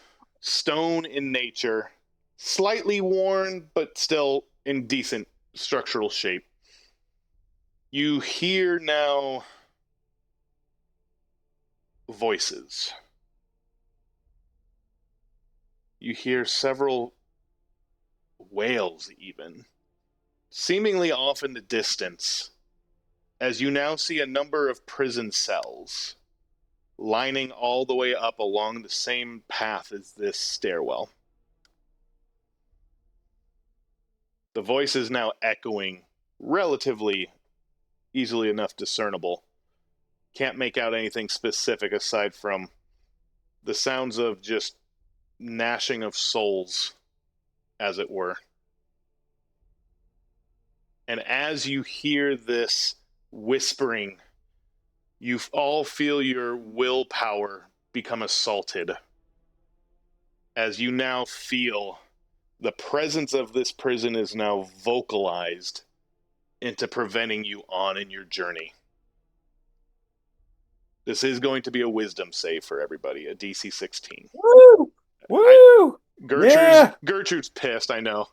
stone in nature, slightly worn, but still in decent structural shape. You hear now voices. You hear several wails, even, seemingly off in the distance, as you now see a number of prison cells lining all the way up along the same path as this stairwell. The voice is now echoing, relatively easily enough discernible. Can't make out anything specific aside from the sounds of just gnashing of souls, as it were. And as you hear this whispering, you all feel your willpower become assaulted, as you now feel the presence of this prison is now vocalized into preventing you on in your journey. This is going to be a wisdom save for everybody, a DC 16. Woo! Woo! Gertrude's pissed, I know.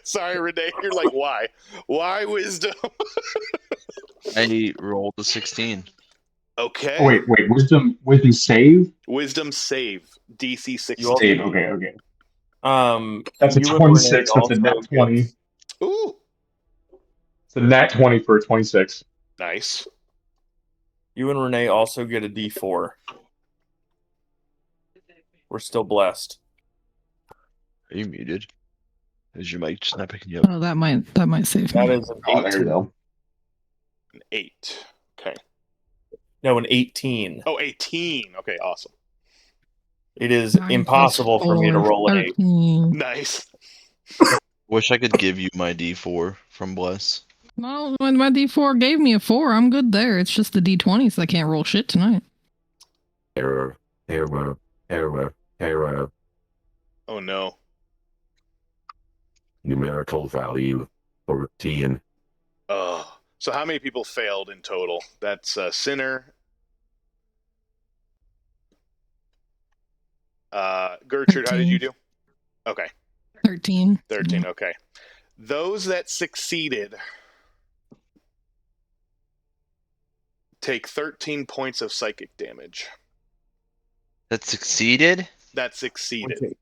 Sorry, Renee, you're like, why? Why wisdom? I rolled a 16. Okay. Oh, wait. Wisdom save? Wisdom save, DC 16. Save, okay. That's a you and Renee 26, that's a nat also 20. get- Ooh, It's a nat 20 for a 26. nice. You and Renee also get a D4. We're still blessed. Are you muted? Is your mic just not picking you up? Oh, that might save That me. is an Oh, there 18. we go. An 8. Okay. No, an 18. Oh, 18. Okay, awesome. It is 9 impossible plus for me to 4, roll an 8. 13. Nice. Wish I could give you my D4 from Bless. Well, when my D4 gave me a 4, I'm good there. It's just the D20s I can't roll shit tonight. Error. Oh, no. Numerical value 14. Oh. So how many people failed in total? That's Sinner. Gertrude, how did you do? Okay. 13. 13, okay. Those that succeeded take 13 points of psychic damage. That succeeded? That succeeded. Okay.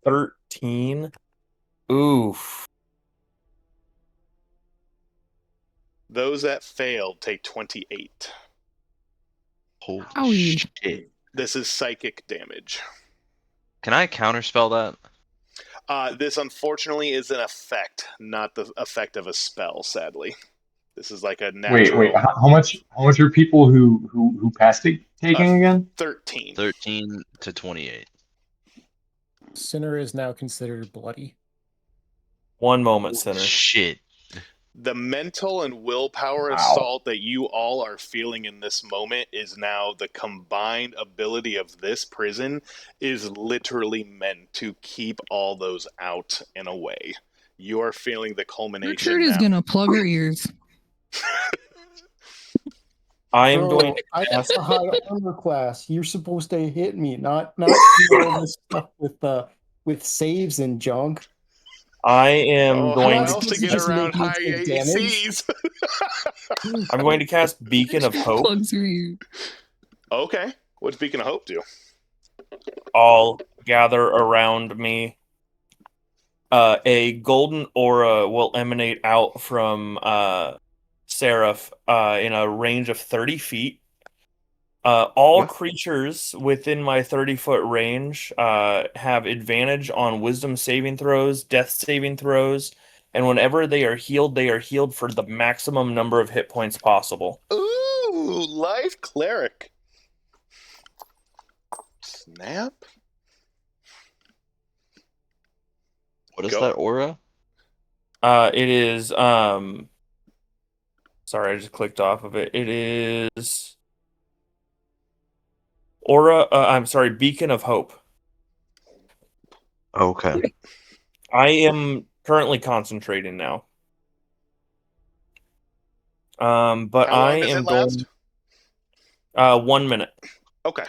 13. Oof. Those that failed take 28. Holy Owie. shit. This is psychic damage. Can I counterspell that? This unfortunately is an effect, not the effect of a spell, sadly. This is like a natural. Wait. How much are people who passed it taking again? 13. 13 to 28. Sinner is now considered bloody. One moment, Sinner. Shit. The mental and willpower Wow. assault that you all are feeling in this moment is now the combined ability of this prison is literally meant to keep all those out and away. You are feeling the culmination Gertrude is now. gonna plug her ears. I am Bro, going to I cast. have a high armor class. You're supposed to hit me, not do all this stuff with saves and junk. I am Oh, going how not else to supposed to get just around make me high take damage? ACs? I'm going to cast Beacon of Hope. Plugs her ears. Okay. What's Beacon of Hope do? All gather around me. A golden aura will emanate out from Seraph in a range of 30 feet. All What? creatures within my 30-foot range have advantage on wisdom saving throws, death saving throws, and whenever they are healed for the maximum number of hit points possible. Ooh, Life Cleric. Snap. What is Go. that aura? It is sorry, I just clicked off of it. It is Aura, I'm sorry, Beacon of Hope. Okay. I am currently concentrating now. But How long I does am it last? going 1 minute. Okay.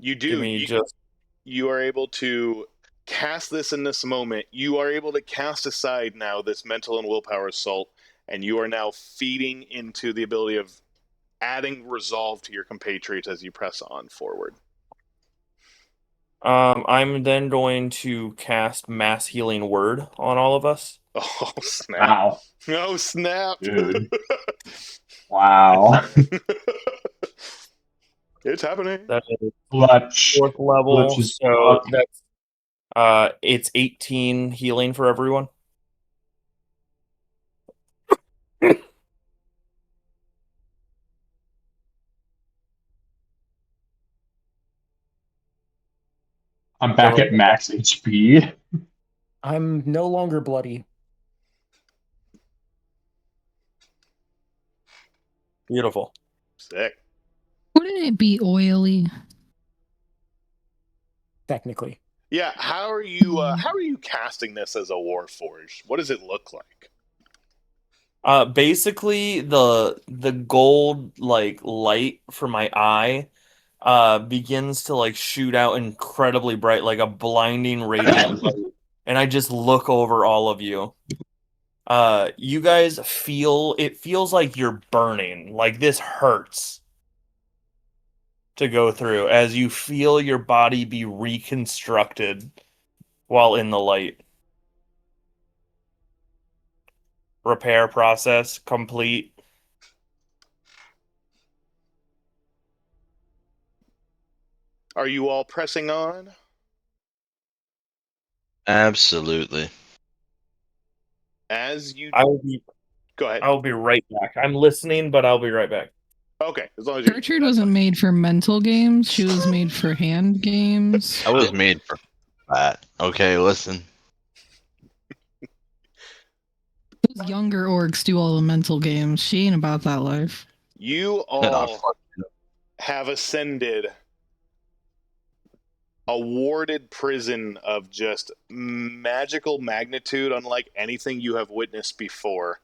You do. Give me just You are able to cast this in this moment. You are able to cast aside now this mental and willpower assault, and you are now feeding into the ability of adding resolve to your compatriots as you press on forward. I'm then going to cast Mass Healing Word on all of us. Oh, snap. Wow. Oh, snap. Dude. Wow. It's happening. That is Clutch. 4th level, Clutch is so fuck. that's it's 18 healing for everyone. I'm back at max HP. I'm no longer bloody. Beautiful. Sick. Wouldn't it be oily? Technically. Yeah, how are you casting this as a Warforged? What does it look like? Basically the gold like light from my eye begins to like shoot out incredibly bright, like a blinding radiant light. And I just look over all of you. You guys feels like you're burning. Like this hurts to go through as you feel your body be reconstructed while in the light. Repair process complete. Are you all pressing on? Absolutely. As you go ahead. I'll be right back. I'm listening, but I'll be right back. Okay, as long as you Gertrude wasn't made for mental games. She was made for hand games. I was made for that. Okay, listen. Those younger orcs do all the mental games. She ain't about that life. You all have ascended a warded prison of just magical magnitude unlike anything you have witnessed before.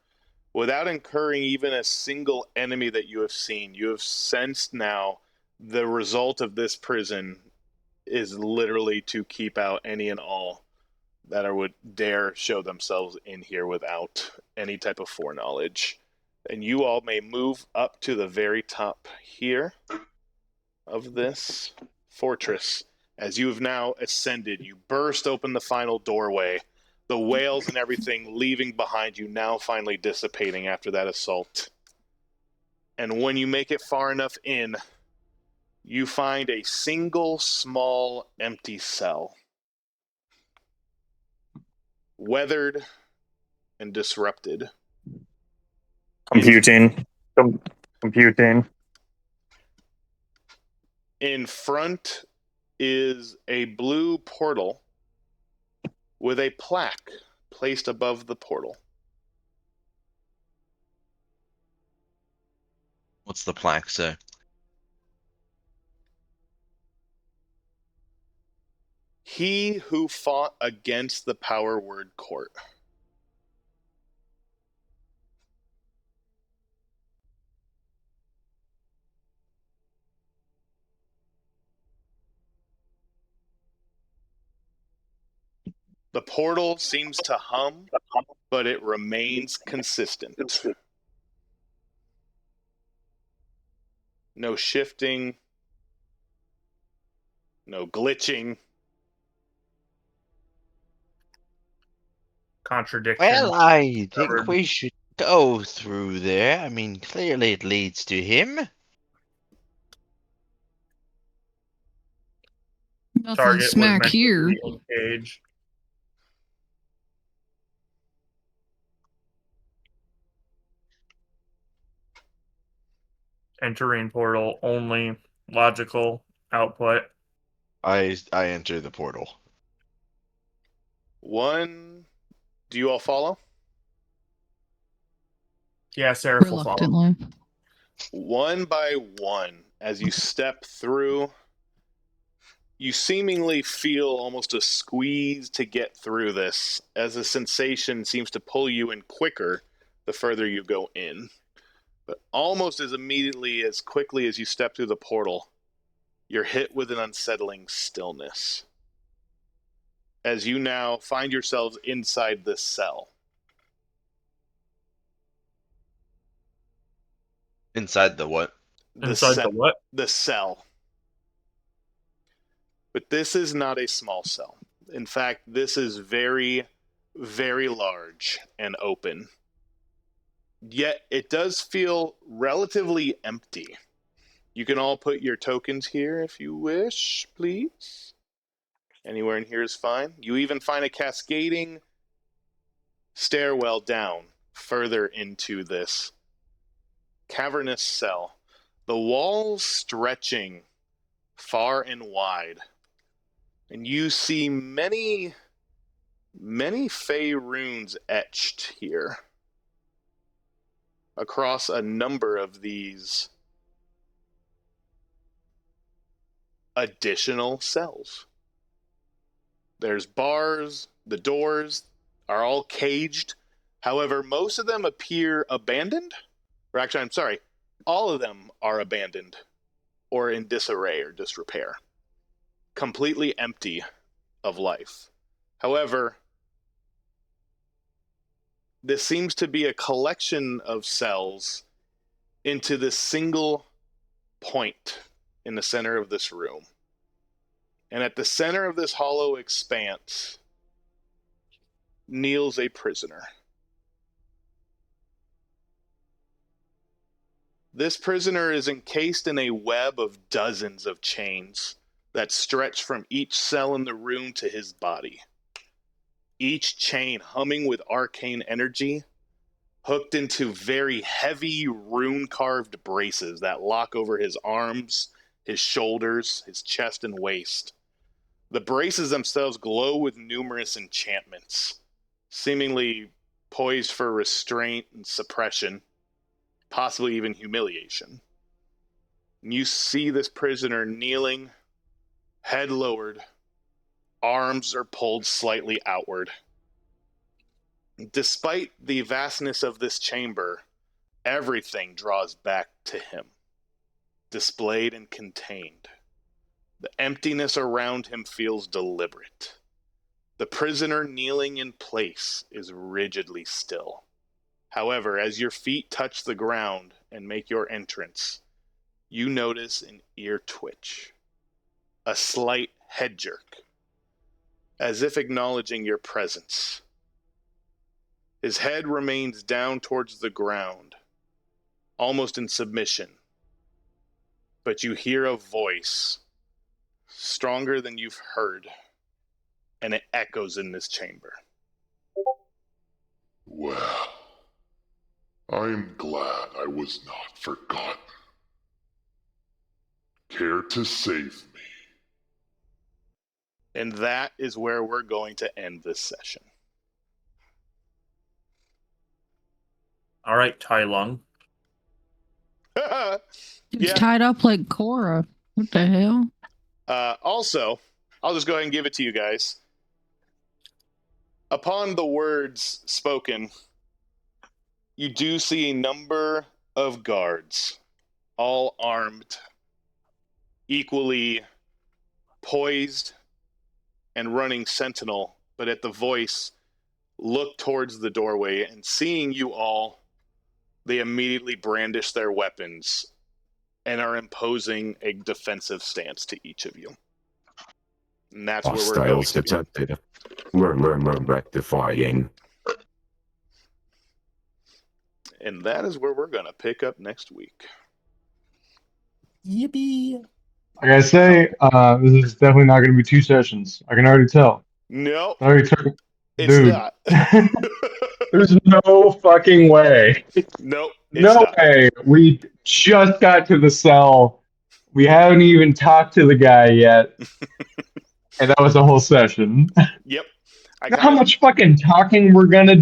Without incurring even a single enemy that you have seen, you have sensed now the result of this prison is literally to keep out any and all that would dare show themselves in here without any type of foreknowledge. And you all may move up to the very top here of this fortress. As you have now ascended, you burst open the final doorway, the whales and everything leaving behind you, now finally dissipating after that assault. And when you make it far enough in, you find a single small empty cell, weathered and disrupted. Computing. Computing. In front is a blue portal with a plaque placed above the portal. What's the plaque say? He who fought against the Power Word Court. The portal seems to hum, but it remains consistent. No shifting, no glitching. Contradiction. Well, I think Covered. we should go through there. I mean, clearly it leads to him. Nothing Target was smack meant to here. be engaged. Entering portal only. Logical output. I enter the portal. One. Do you all follow? Yeah, Seraph will follow. Reluctantly. One by one, as you step through, you seemingly feel almost a squeeze to get through this, as the sensation seems to pull you in quicker the further you go in. But almost as immediately, as quickly as you step through the portal, you're hit with an unsettling stillness as you now find yourselves inside this cell. Inside the what? Inside the what? The cell. But this is not a small cell. In fact, this is very, very large and open. Yet it does feel relatively empty. You can all put your tokens here if you wish, please. Anywhere in here is fine. You even find a cascading stairwell down further into this cavernous cell. The walls stretching far and wide. And you see many fey runes etched here across a number of these additional cells. There's bars, the doors are all caged. However, most of them appear abandoned. Or actually, I'm sorry, all of them are abandoned or in disarray or disrepair. Completely empty of life. However, this seems to be a collection of cells into this single point in the center of this room. And at the center of this hollow expanse kneels a prisoner. This prisoner is encased in a web of dozens of chains that stretch from each cell in the room to his body. Each chain humming with arcane energy, hooked into very heavy rune-carved braces that lock over his arms, his shoulders, his chest, and waist. The braces themselves glow with numerous enchantments, seemingly poised for restraint and suppression, possibly even humiliation. You see this prisoner kneeling, head lowered, arms are pulled slightly outward. Despite the vastness of this chamber, everything draws back to him, displayed and contained. The emptiness around him feels deliberate. The prisoner kneeling in place is rigidly still. However, as your feet touch the ground and make your entrance, you notice an ear twitch, a slight head jerk, as if acknowledging your presence. His head remains down towards the ground, almost in submission. But you hear a voice, stronger than you've heard, and it echoes in this chamber. Well, I'm glad I was not forgotten. Care to save me? And that is where we're going to end this session. All right, Tai Lung. It's Yeah. tied up like Cora. What the hell? Also, I'll just go ahead and give it to you guys. Upon the words spoken, you do see a number of guards, all armed, equally poised and running sentinel, but at the voice, look towards the doorway, and seeing you all, they immediately brandish their weapons and are imposing a defensive stance to each of you. And that's where we're going Hostiles to be. detected. We're rectifying. And that is where we're going to pick up next week. Yippee! I gotta say, this is definitely not gonna be 2 sessions. I can already tell. Nope, I already took. it's Dude. not. There's no fucking way. Nope, it's No not. way. We just got to the cell. We haven't even talked to the guy yet. And that was a whole session. Yep. How much fucking talking we're gonna